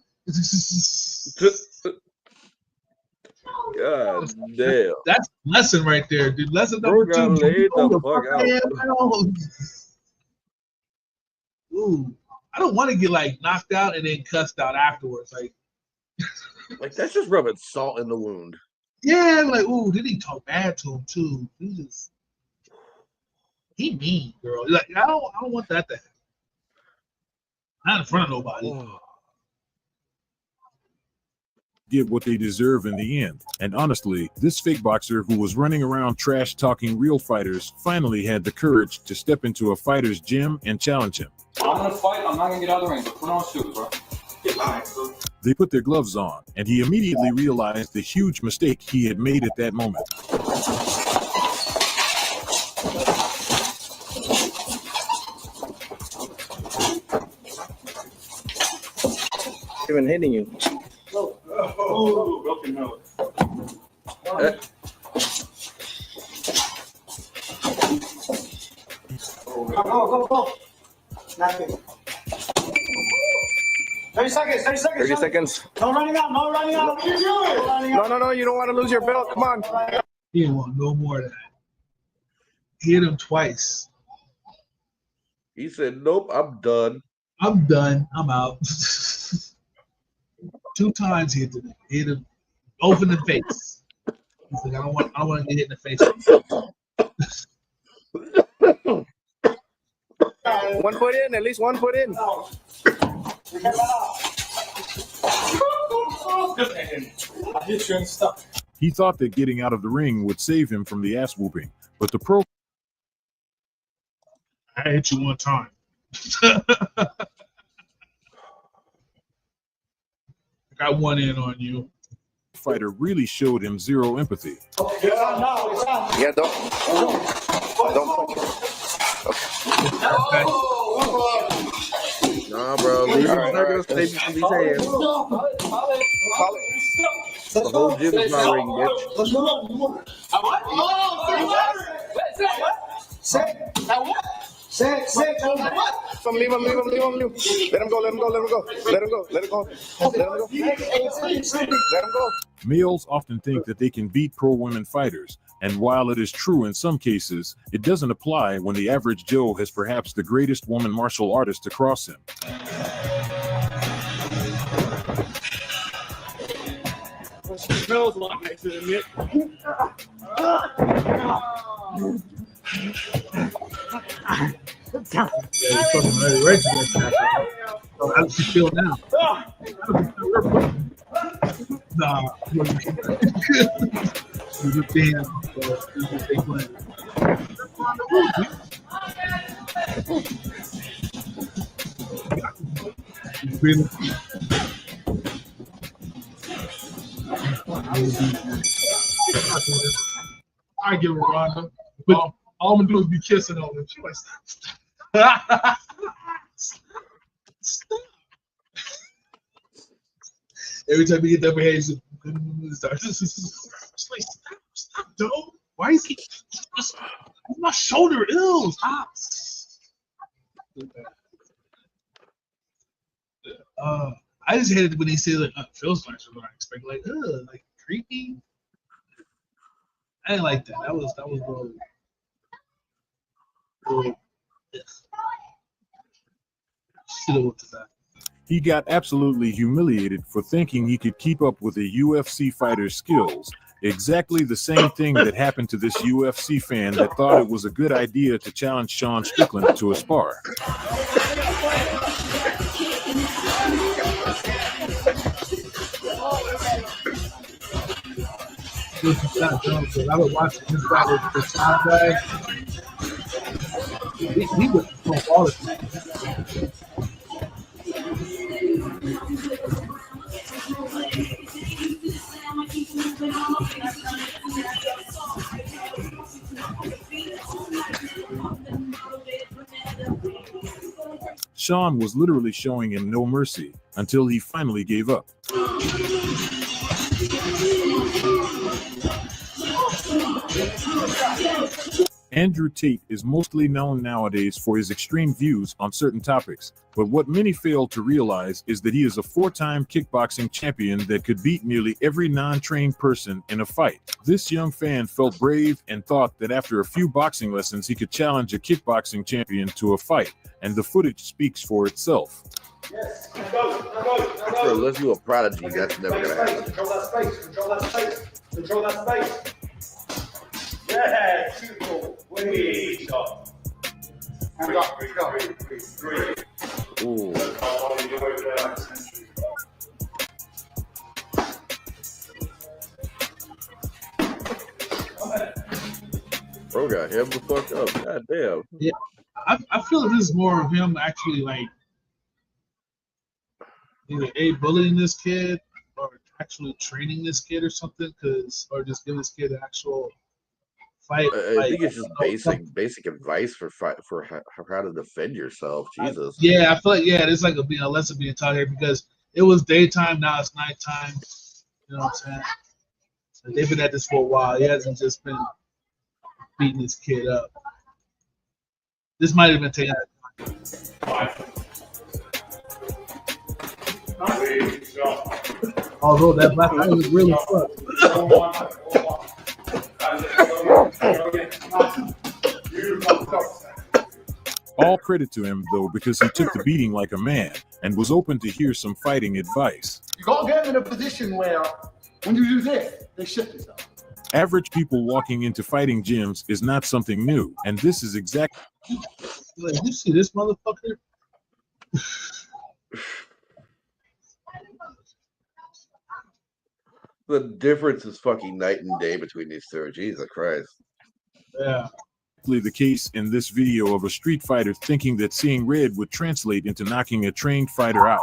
M: God damn.
L: That's lesson right there, dude. Lesson number two. Do you know who the fuck I am? Ooh, I don't want to get like knocked out and then cussed out afterwards.
M: Like that's just rubbing salt in the wound.
L: Yeah, like, ooh, did he talk bad to him too? He mean, girl. Like, I don't want that to happen. Not in front of nobody.
N: Get what they deserve in the end. And honestly, this fake boxer who was running around trash talking real fighters finally had the courage to step into a fighter's gym and challenge him.
P: I'm gonna fight. I'm not gonna get out of the ring. Put on a suit, bro.
N: They put their gloves on, and he immediately realized the huge mistake he had made at that moment.
P: Even hitting you.
O: Oh, broken nose. Go. Nothing. 30 seconds.
P: 30 seconds.
O: No running out. What are you doing?
P: No, you don't want to lose your belt. Come on.
L: He didn't want no more of that. He hit him twice.
M: He said, "Nope, I'm done.
L: I'm done. I'm out." 2 times he hit him both in the face. He's like, I don't want to get hit in the face.
P: One foot in, at least one foot in.
N: He thought that getting out of the ring would save him from the ass whooping, but the pro
L: I hit you one time. I got one in on you.
N: fighter really showed him zero empathy.
P: Yeah, don't punch him.
M: Nah, bro. Leave him seconds, take you from these hands. The whole gym is my ring, bitch.
P: Leave him. Let him go.
N: Males often think that they can beat pro women fighters, and while it is true in some cases, it doesn't apply when the average Joe has perhaps the greatest woman martial artist to cross him.
O: Smells like to admit.
L: Yeah, you're fucking ready to get back. How does she feel now? Nah. He's a damn. He's a big one. Really? I give her Ronda, but all I'm gonna do is be kissing on her. She's like, stop. Stop. Every time you get that behavior, she's like, stop, dude. Why is he? My shoulder, ew, stop. I just hated it when they say like feels like what I expect, like creepy. I didn't like that. That was really should have went to that.
N: He got absolutely humiliated for thinking he could keep up with a UFC fighter's skills. Exactly the same thing that happened to this UFC fan that thought it was a good idea to challenge Sean Strickland to a spar.
L: I would watch his fight with the Sean guy. He was from all of it.
N: Sean was literally showing him no mercy until he finally gave up. Andrew Tate is mostly known nowadays for his extreme views on certain topics, but what many fail to realize is that he is a 4-time kickboxing champion that could beat nearly every non-trained person in a fight. This young fan felt brave and thought that after a few boxing lessons he could challenge a kickboxing champion to a fight, and the footage speaks for itself.
O: Yes.
M: Sure, unless you're a prodigy, that's never gonna happen.
O: Control that space. Yeah, wait, shot. And up, three.
M: Ooh. Bro got him the fuck up. God damn.
L: Yeah, I feel like this is more of him actually like either A, bullying this kid or actually training this kid or something, or just give this kid an actual fight.
M: I
L: Like,
M: think it's just basic advice for how to defend yourself. Jesus.
L: yeah, I feel like there's like a lesson being taught here because it was daytime, now it's nighttime. You know what I'm saying? So they've been at this for a while. He hasn't just been beating this kid up. This might have been taking. Although that black guy was really fucked.
N: All credit to him, though, because he took the beating like a man and was open to hear some fighting advice.
Q: You gotta get in a position where when you do this, they shift themselves.
N: Average people walking into fighting gyms is not something new, and this is exactly.
L: Like, you see this motherfucker?
M: The difference is fucking night and day between these two. Jesus Christ.
L: Yeah.
N: The case in this video of a street fighter thinking that seeing red would translate into knocking a trained fighter out.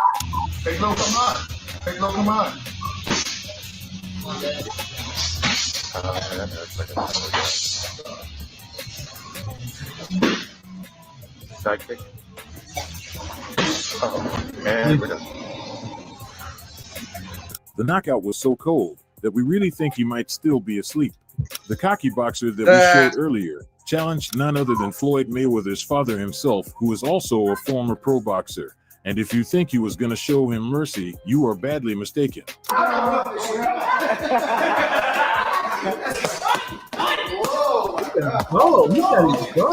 Q: Hey, no, come on. Hey, no, come on.
P: Sidekick. And we're done.
N: The knockout was so cold that we really think he might still be asleep. The cocky boxer that we showed earlier challenged none other than Floyd Mayweather's father himself, who is also a former pro boxer. And if you think he was going to show him mercy, you are badly mistaken.
L: Oh, you gotta go.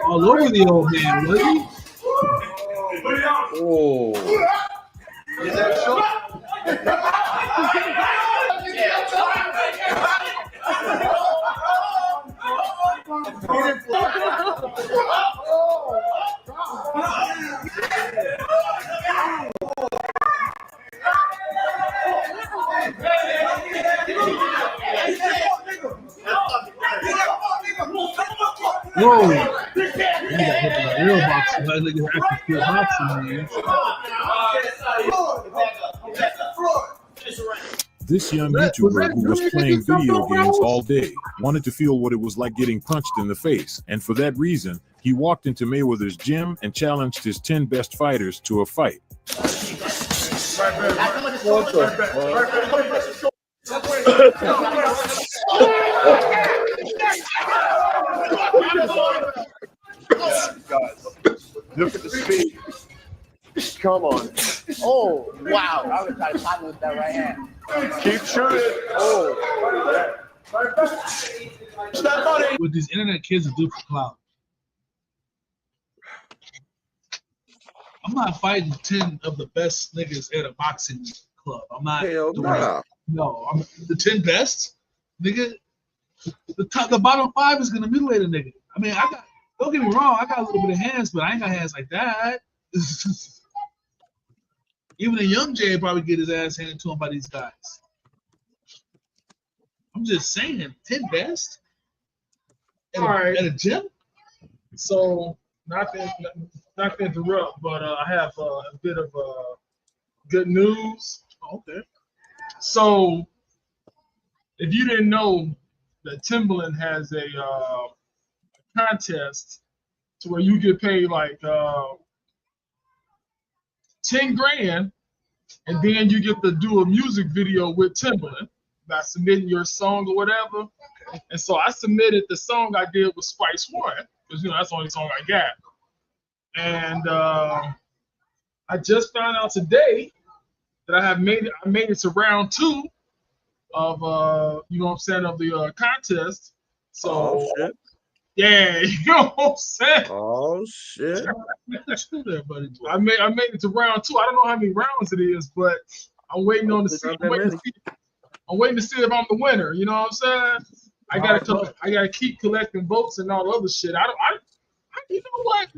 L: All over the old man, was he?
M: Oh.
Q: Is that so?
L: Whoa! You got hit by a real boxer. That nigga actually still boxing, man.
N: This young YouTuber who was playing video games all day wanted to feel what it was like getting punched in the face, and for that reason, he walked into Mayweather's gym and challenged his 10 best fighters to a fight.
P: Look at the speed. Come on.
Q: Oh, wow. I would try to time with that right hand.
P: Keep shooting. Oh.
L: What these internet kids do for clout. I'm not fighting 10 of the best niggas at a boxing club. I'm not.
M: Hell nah.
L: No, I'm the 10 best, nigga. The bottom 5 is gonna mutilate a nigga. I mean, don't get me wrong, I got a little bit of hands, but I ain't got hands like that. Even a young Jay probably get his ass handed to him by these guys. I'm just saying, 10 best at a gym.
J: So not to interrupt, but I have a bit of good news.
L: Okay.
J: So if you didn't know that Timberland has a contest to where you get paid like 10 grand, and then you get to do a music video with Timberland by submitting your song or whatever. Okay. And so I submitted the song I did with Spice One, because that's the only song I got. And I just found out today that I made it to round 2 of of the contest. So
M: shit.
J: Yeah, you know what I'm saying?
M: Oh shit.
J: I made it to round 2. I don't know how many rounds it is, but I'm waiting on I'm waiting to see if I'm the winner. You know what I'm saying? I gotta keep collecting votes and all the other shit. You know what?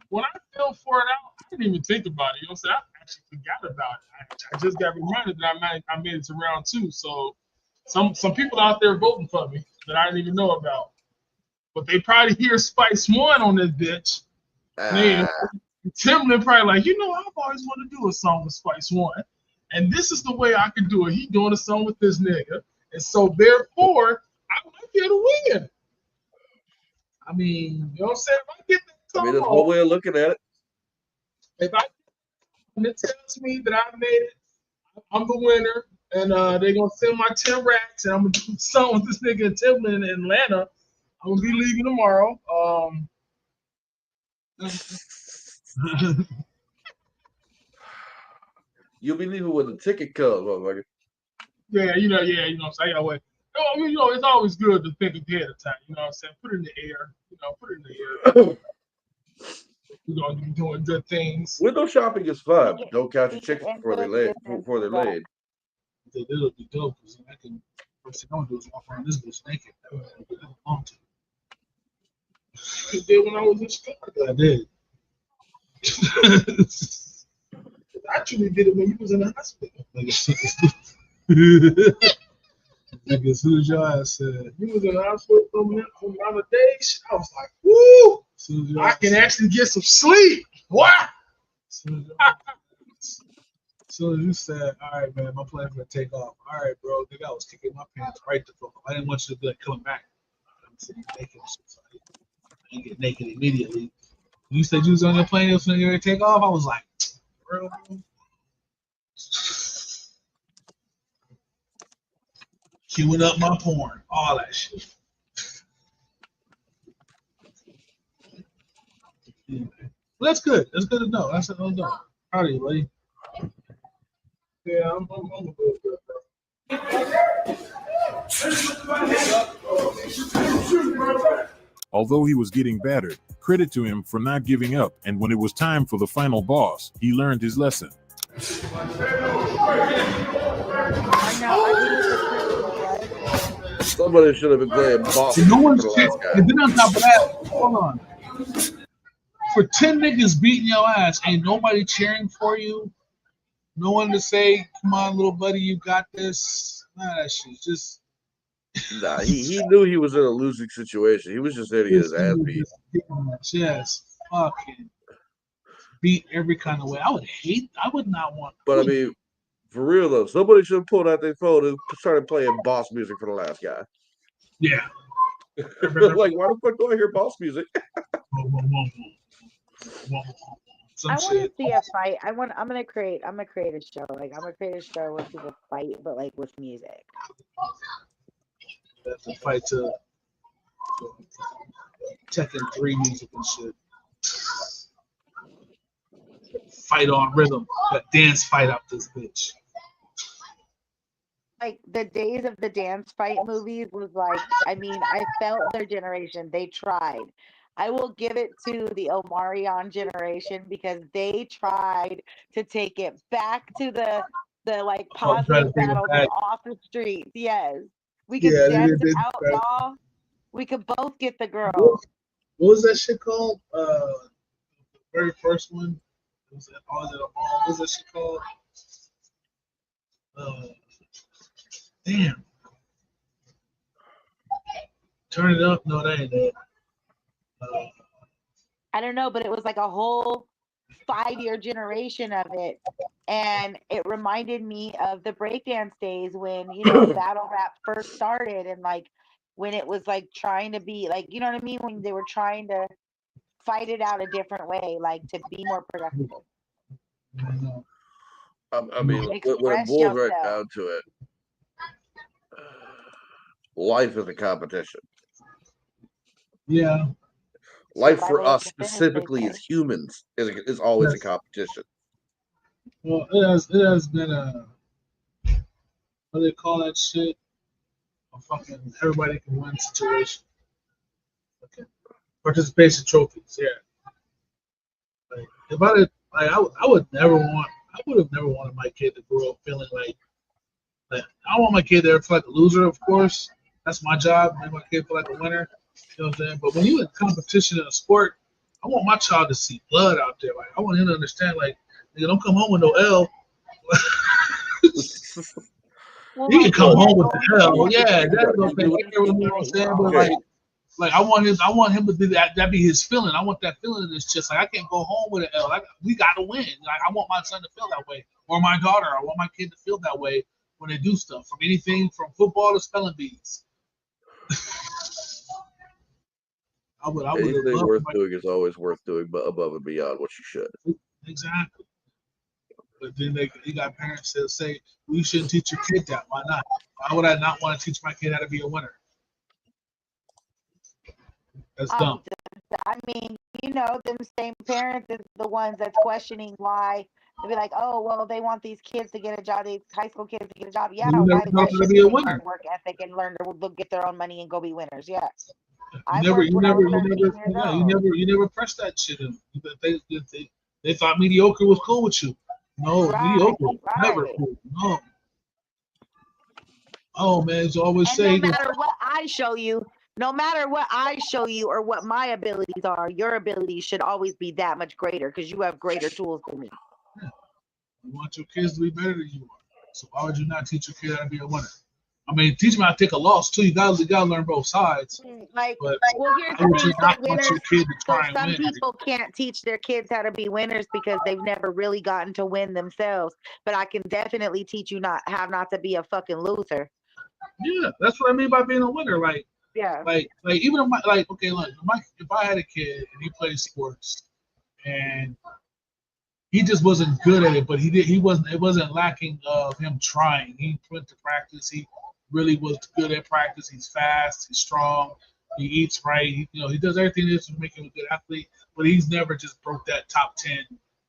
J: When I filled for it out, I didn't even think about it. You know what I'm saying? I actually forgot about it. I just got reminded that I made it to round 2. So some people out there voting for me that I didn't even know about. But they probably hear Spice One on this bitch,
L: Man, Timbaland probably like, I've always wanted to do a song with Spice One, and this is the way I can do it. He doing a song with this nigga, and so therefore I might get a win. I mean, you know what I'm saying? If I get that song,
M: there's one way of looking at it.
L: If it tells me that I made it, I'm the winner, and they're gonna send my 10 racks, and I'm gonna do a song with this nigga Timbaland in Atlanta. I'm gonna be leaving tomorrow.
M: You'll be leaving when the ticket comes, motherfucker.
L: Yeah, what I'm saying. It's always good to think ahead of time. You know what I'm saying? Put it in the air. Put it in the air. We're gonna be doing good things.
M: Window shopping is fun. Don't count your chickens before they're laid.
L: It'll be dope because I can. First thing I'm gonna do is walk around this bitch naked. I did when I was in Chicago. I did. I actually did it when you was in the hospital. Like, as soon as your ass said you was in the hospital from another day, I was like, woo! I can actually get some sleep. What? As soon as you said, all right, man, my plan's gonna take off. All right, bro. I was kicking my pants right the fuck off. I didn't want you to be like coming back. I'm sitting naked. So I didn't get naked immediately. You said you was on your plane, it was going to take off. I was like, bro. Queuing up my porn, all that shit. Anyway, that's good. That's good to know. That's good to know. How are you, buddy? Yeah, I'm good, bro.
N: Although he was getting battered, credit to him for not giving up, and when it was time for the final boss, he learned his lesson.
M: Somebody should have been playing boss.
L: No one's and then on top of that, hold on. For 10 niggas beating your ass, ain't nobody cheering for you. No one to say, come on, little buddy, you got this. Nah, that shit just.
M: Nah, he knew he was in a losing situation. He was just there to get his ass beat.
L: Yes, fucking beat every kind of way. I would not want.
M: But I mean, for real though, somebody should have pulled out their phone and started playing boss music for the last guy.
L: Yeah.
M: Like, why the fuck do I hear boss music?
K: I want to see a fight. I'm gonna create a show. Like, I'm gonna create a show where people fight, but like with music.
L: That's a fight to Tekken 3 music and shit. Fight on rhythm. That dance fight up this bitch.
K: Like, the days of the dance fight movies was like, I felt their generation. They tried. I will give it to the Omarion generation because they tried to take it back to the like positive battles off the streets. Yes. We could dance outlaw. We could both get the girl.
L: What was that shit called? The very first one. Was that shit called? Damn. Turn it up. No, that ain't it.
K: I don't know, but it was like a whole 5-year generation of it. And it reminded me of the breakdance days when, battle rap first started, and like when it was like trying to be like, you know what I mean? When they were trying to fight it out a different way, like to be more productive.
M: I mean, when it boils right down to it, life is a competition.
L: Yeah.
M: Life for us specifically as humans is always a competition.
L: Well, it has been a, what do they call that shit? A fucking everybody can win situation. Okay. Participation trophies, yeah. Like, if I did, like, I would have never wanted my kid to grow up feeling like I don't want my kid to ever feel like a loser, of course. That's my job, make my kid feel like a winner. You know what I'm saying? But when you're in competition in a sport, I want my child to see blood out there. Like, I want him to understand, like, nigga, don't come home with no L. You can come home with the L. Yeah, that's what I'm saying. You know what I'm saying? But like, Like I want him to be that be his feeling. I want that feeling in his chest. Like I can't go home with an L. We gotta win. Like I want my son to feel that way, or my daughter. I want my kid to feel that way when they do stuff, from anything from football to spelling bees. I would
M: Anything worth doing is always worth doing, but above and beyond what you should.
L: Exactly. But then you got parents that say, well, you shouldn't teach your kid that. Why not? Why would I not want to teach my kid how to be a winner? That's dumb.
K: I mean, them same parents is the ones that's questioning why. They'll be like, oh, well, they want these kids to get a job, these high school kids to get a job. Yeah, why shouldn't they learn work ethic and learn to get their own money and go be winners? Yeah.
L: You never press that shit in. They thought mediocre was cool with you. No, mediocre never cool. No. Oh man, it's always say
K: no matter what I show you, or what my abilities are, your abilities should always be that much greater because you have greater tools than me.
L: Yeah. You want your kids to be better than you are. So why would you not teach your kid how to be a winner? I mean, teach them how to take a loss too. You gotta learn both sides.
K: Well, here's the thing. Some people can't teach their kids how to be winners because they've never really gotten to win themselves. But I can definitely teach you not to be a fucking loser.
L: Yeah, that's what I mean by being a winner. Like,
K: yeah,
L: like even if I had a kid and he played sports and he just wasn't good at it, but it wasn't lacking of him trying. He went to practice. He really was good at practice. He's fast. He's strong. He eats right. He does everything to make him a good athlete. But he's never just broke that top 10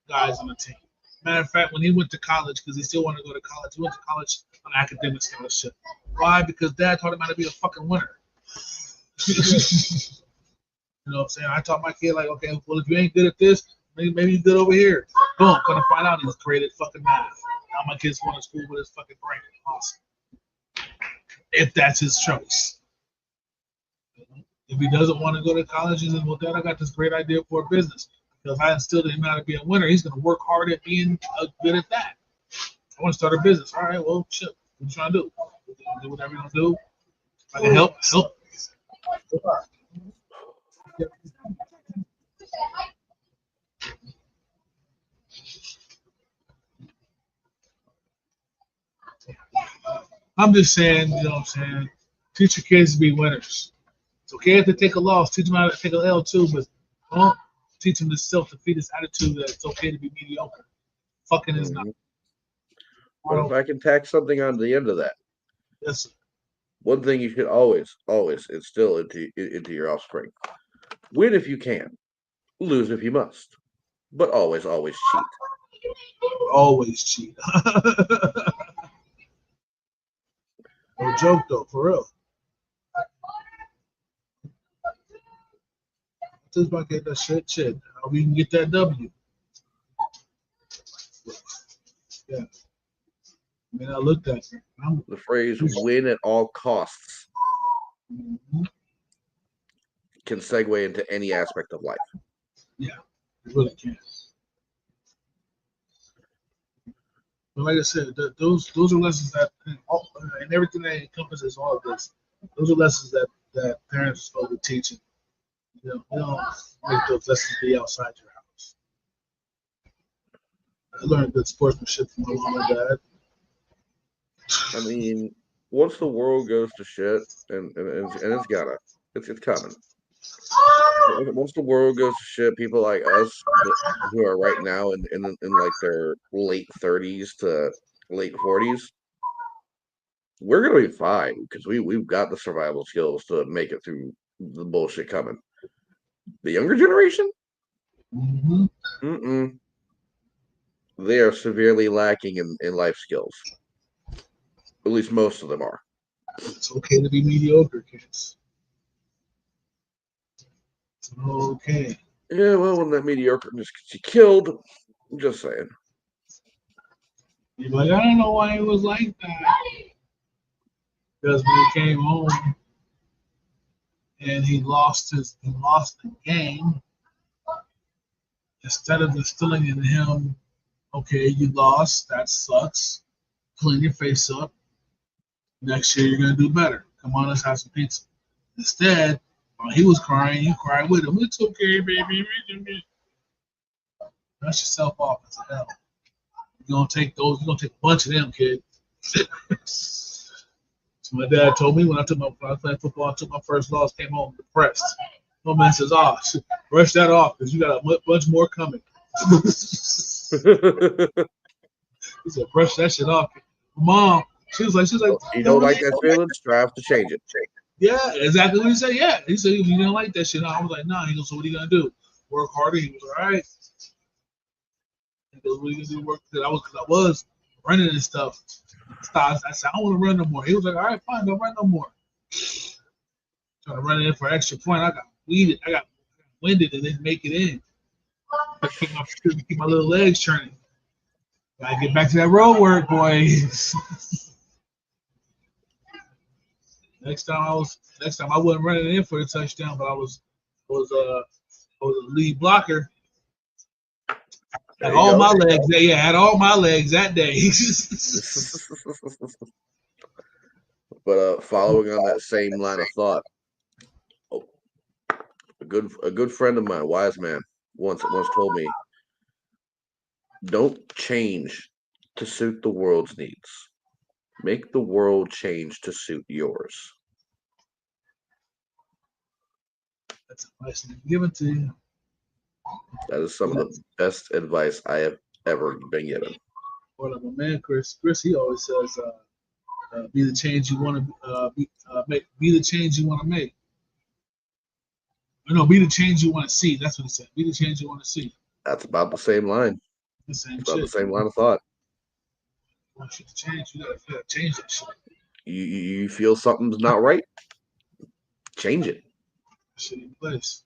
L: guys on the team. Matter of fact, when he went to college, because he still wanted to go to college, he went to college on academic scholarship. Why? Because Dad taught him how to be a fucking winner. You know what I'm saying? I taught my kid like, okay, well, if you ain't good at this, maybe you're good over here. Boom, gonna find out he's great at fucking math. Now my kid's going to school with his fucking brain. Awesome. If that's his choice. If he doesn't want to go to college, he says, well, Dad, I got this great idea for a business. Because I instilled in him how to be a winner. He's going to work hard at being good at that. I want to start a business. All right, well, shit. What you trying to do? Do whatever you're going to do. If I can help. I'm just saying, you know what I'm saying? Teach your kids to be winners. It's okay if they take a loss. Teach them how to take an L too, but don't teach them this self-defeatist attitude that it's okay to be mediocre. Fucking is not.
M: But if I can tack something on the end of that.
L: Yes, sir.
M: One thing you should always instill into your offspring. Win if you can. Lose if you must. But always cheat.
L: Always cheat. No joke though, for real. Just about get that shit. How we can get that W. Yeah. I mean, I looked at it.
M: The phrase "win at all costs" can segue into any aspect of life.
L: Yeah, it really can. But like I said, those are lessons that, and everything that encompasses all of this, those are lessons that parents are supposed to be teaching. You don't make those lessons be outside your house. I learned good sportsmanship from my mom and dad.
M: I mean, once the world goes to shit, and it's coming. Once the world goes to shit, people like us who are right now in like their late 30s to late 40s, we're gonna be fine because we've got the survival skills to make it through the bullshit coming. The younger generation, they are severely lacking in life skills. At least most of them are.
L: It's okay to be mediocre, kids. It's okay.
M: Yeah, well, when that mediocreness gets you killed, I'm just saying.
L: You're like, I don't know why it was like that. Because when he came home and he lost the game, instead of instilling in him, okay, you lost, that sucks. Clean your face up. Next year you're gonna do better. Come on, let's have some pizza. Instead, He was crying. You cried with him. It's okay, baby. Dust yourself off. It's a hell. You're gonna take those. You're gonna take a bunch of them, kid. So my dad told me when I was playing football, I took my first loss, came home depressed. My man says, "Oh, brush that off because you got a bunch more coming." He said, "Brush that shit off." Mom, she was like,
M: You don't like that feeling? Strive to change it.
L: Yeah, exactly what he said. Yeah, he said you didn't like that shit. I was like, nah. He goes, so what are you gonna do? Work harder. He was all right. He goes, what are you gonna do? Work because I was running and stuff. I said, I don't want to run no more. He was like, all right, fine, don't run no more. Trying to run in for an extra point. I got weeded. I got winded and didn't make it in. I keep my little legs turning. Gotta get back to that road work, boys. Next time I wasn't running in for the touchdown, but I was a lead blocker. Had all my legs. Yeah, had all my legs that day.
M: But following on that same line of thought, a good friend of mine, wise man, once told me, don't change to suit the world's needs. Make the world change to suit yours.
L: That's advice given to you.
M: That is some of the best advice I have ever been given.
L: Well, my man Chris, he always says, "Be the change you want to make. Be the change you want to make. No, be the change you want to see." That's what he said. Be the change you want to see.
M: That's about the same line.
L: The same
M: it's about
L: shit.
M: the same line of thought.
L: Once you change, you gotta change that shit.
M: You feel something's not right? Change it.
L: Shit in place.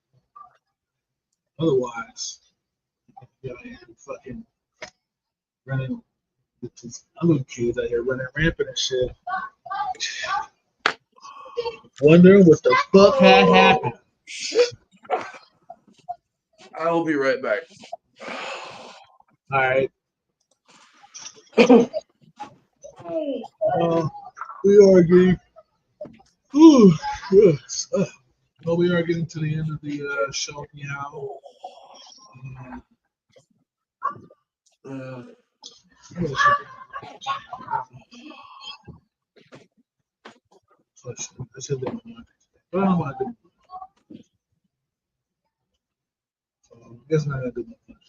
L: Otherwise, you gotta fucking running with these other kids out here running rampant and shit. Wondering what the fuck had happened.
M: I will be right back.
L: All right. We are getting. Yes. Well, we are getting to the end of the show now. But I don't want to do. So I guess I'm not gonna do much.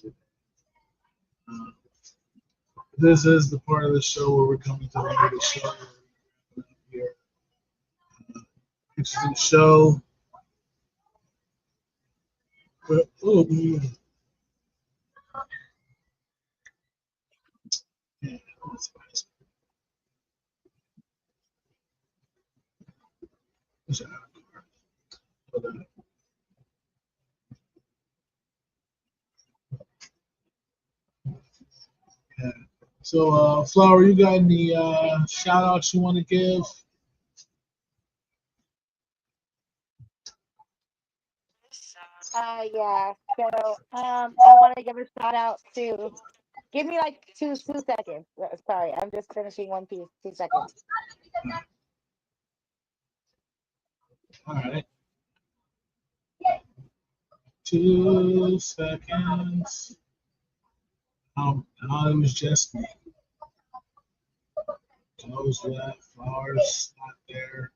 L: This is the part of the show where we're coming to the end of the show. Here, pictures of the show. But, oh man. Yeah, that's nice. Yeah. So, Flower, you got any shout outs you want to give?
K: Yeah. So I want to give a shout out to. Give me like two seconds. Sorry, I'm just finishing one piece. 2 seconds.
L: All right. 2 seconds. It was just me. Close left. Flowers not there.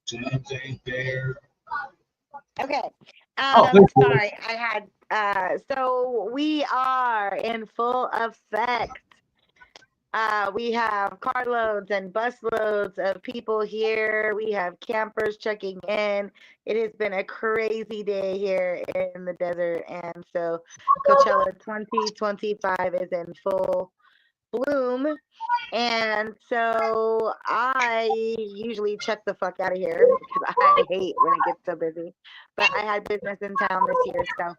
L: James ain't there.
K: Okay.
L: Sorry,
K: I had so we are in full effect. We have carloads and busloads of people here. We have campers checking in. It has been a crazy day here in the desert, and so Coachella 2025 is in full bloom. And so I usually check the fuck out of here because I hate when it gets so busy. But I had business in town this year. So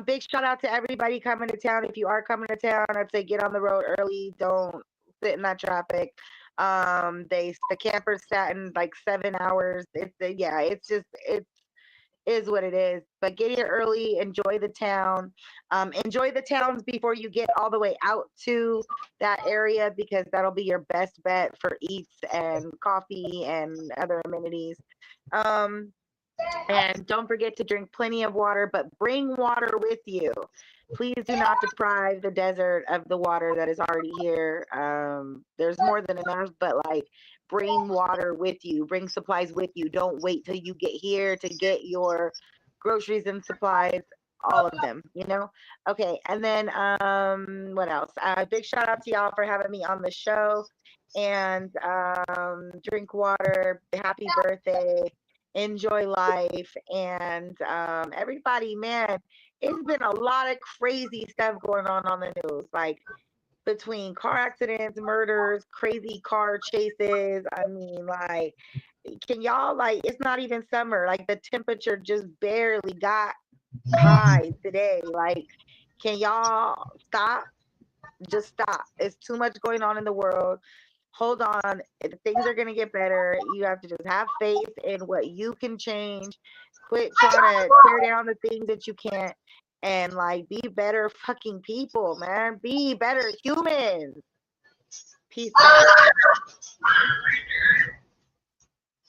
K: big shout out to everybody coming to town. If you are coming to town, I'd say get on the road early. Don't sit in that traffic. The campers sat in like 7 hours. It's is what it is. But get here early, enjoy the town. Enjoy the towns before you get all the way out to that area because that'll be your best bet for eats and coffee and other amenities. And don't forget to drink plenty of water, but bring water with you. Please do not deprive the desert of the water that is already here. There's more than enough, but like bring water with you, bring supplies with you. Don't wait till you get here to get your groceries and supplies, all of them, you know? Okay, and then what else? Big shout out to y'all for having me on the show. And drink water, happy birthday, enjoy life, and everybody, man, it's been a lot of crazy stuff going on the news, like between car accidents, murders, crazy car chases. I mean, like, can y'all, like, it's not even summer, like the temperature just barely got high today. Like, can y'all stop? Just stop. It's too much going on in the world. Hold on. Things are going to get better. You have to just have faith in what you can change. Quit trying to tear down the things that you can't. And like, be better fucking people, man. Be better humans. Peace out.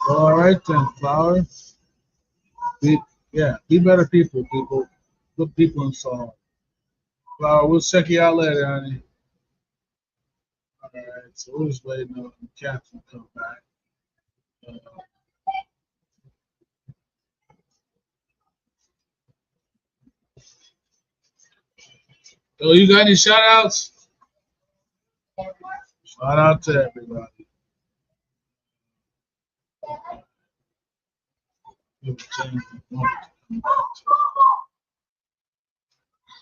J: All right then, Flower. Be better people, people. Good people and so on. Flower, we'll check you out later, honey. All right, so we're just waiting on the captain to come back. So you got any shout outs? Shout out to everybody.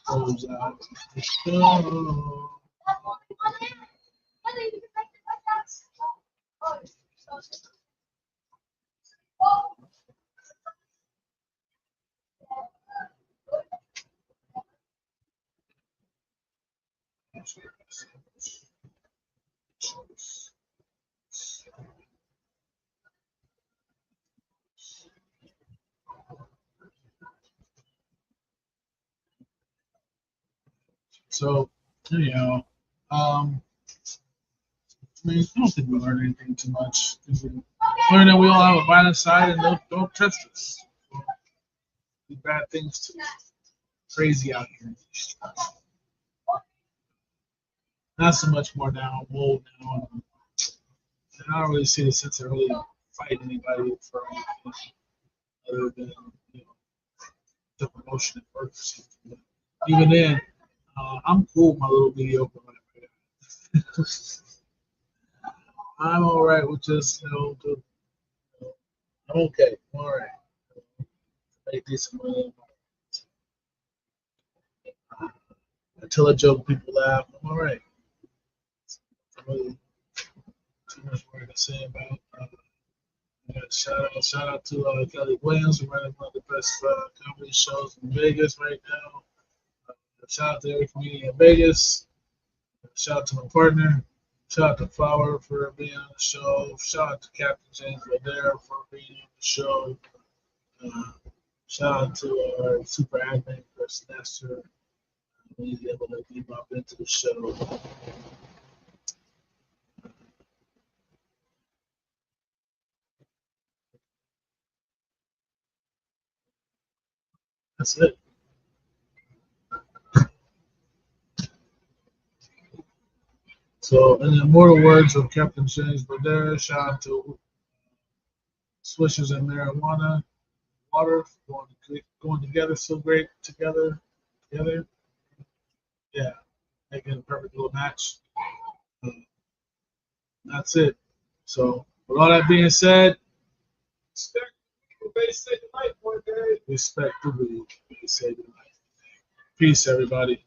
J: Close out the show. So, anyhow, I mean, I don't think we learned anything too much. We learned that we all have a violent side and don't trust us. Do bad things too. Crazy out here. Not so much more now. I'm old now. And I don't really see the sense of really fighting anybody for anything other than, you know, the promotion at work or something. But even then, I'm cool with my little mediocre life. I'm all right with just, I'm okay. I'm all right. Make decent money. I tell a joke, people laugh. I'm all right. Really too much more to say about. Shout out to Kelly Williams, who running one of the best comedy shows in Vegas right now. Shout out to every comedian in Vegas. Shout out to my partner. Shout out to Flower for being on the show. Shout out to Captain James Ladera for being on the show. Shout out to our super admin, Chris Nestor. He's able to keep up into the show. That's it. So, in the immortal words of Captain James Ladera, shout out to Swishers and Marijuana. Water going together so great together. Yeah, making a perfect little match. That's it. So, with all that being said, respect the way they say the life one day. Respect the way they say the life. Peace, everybody.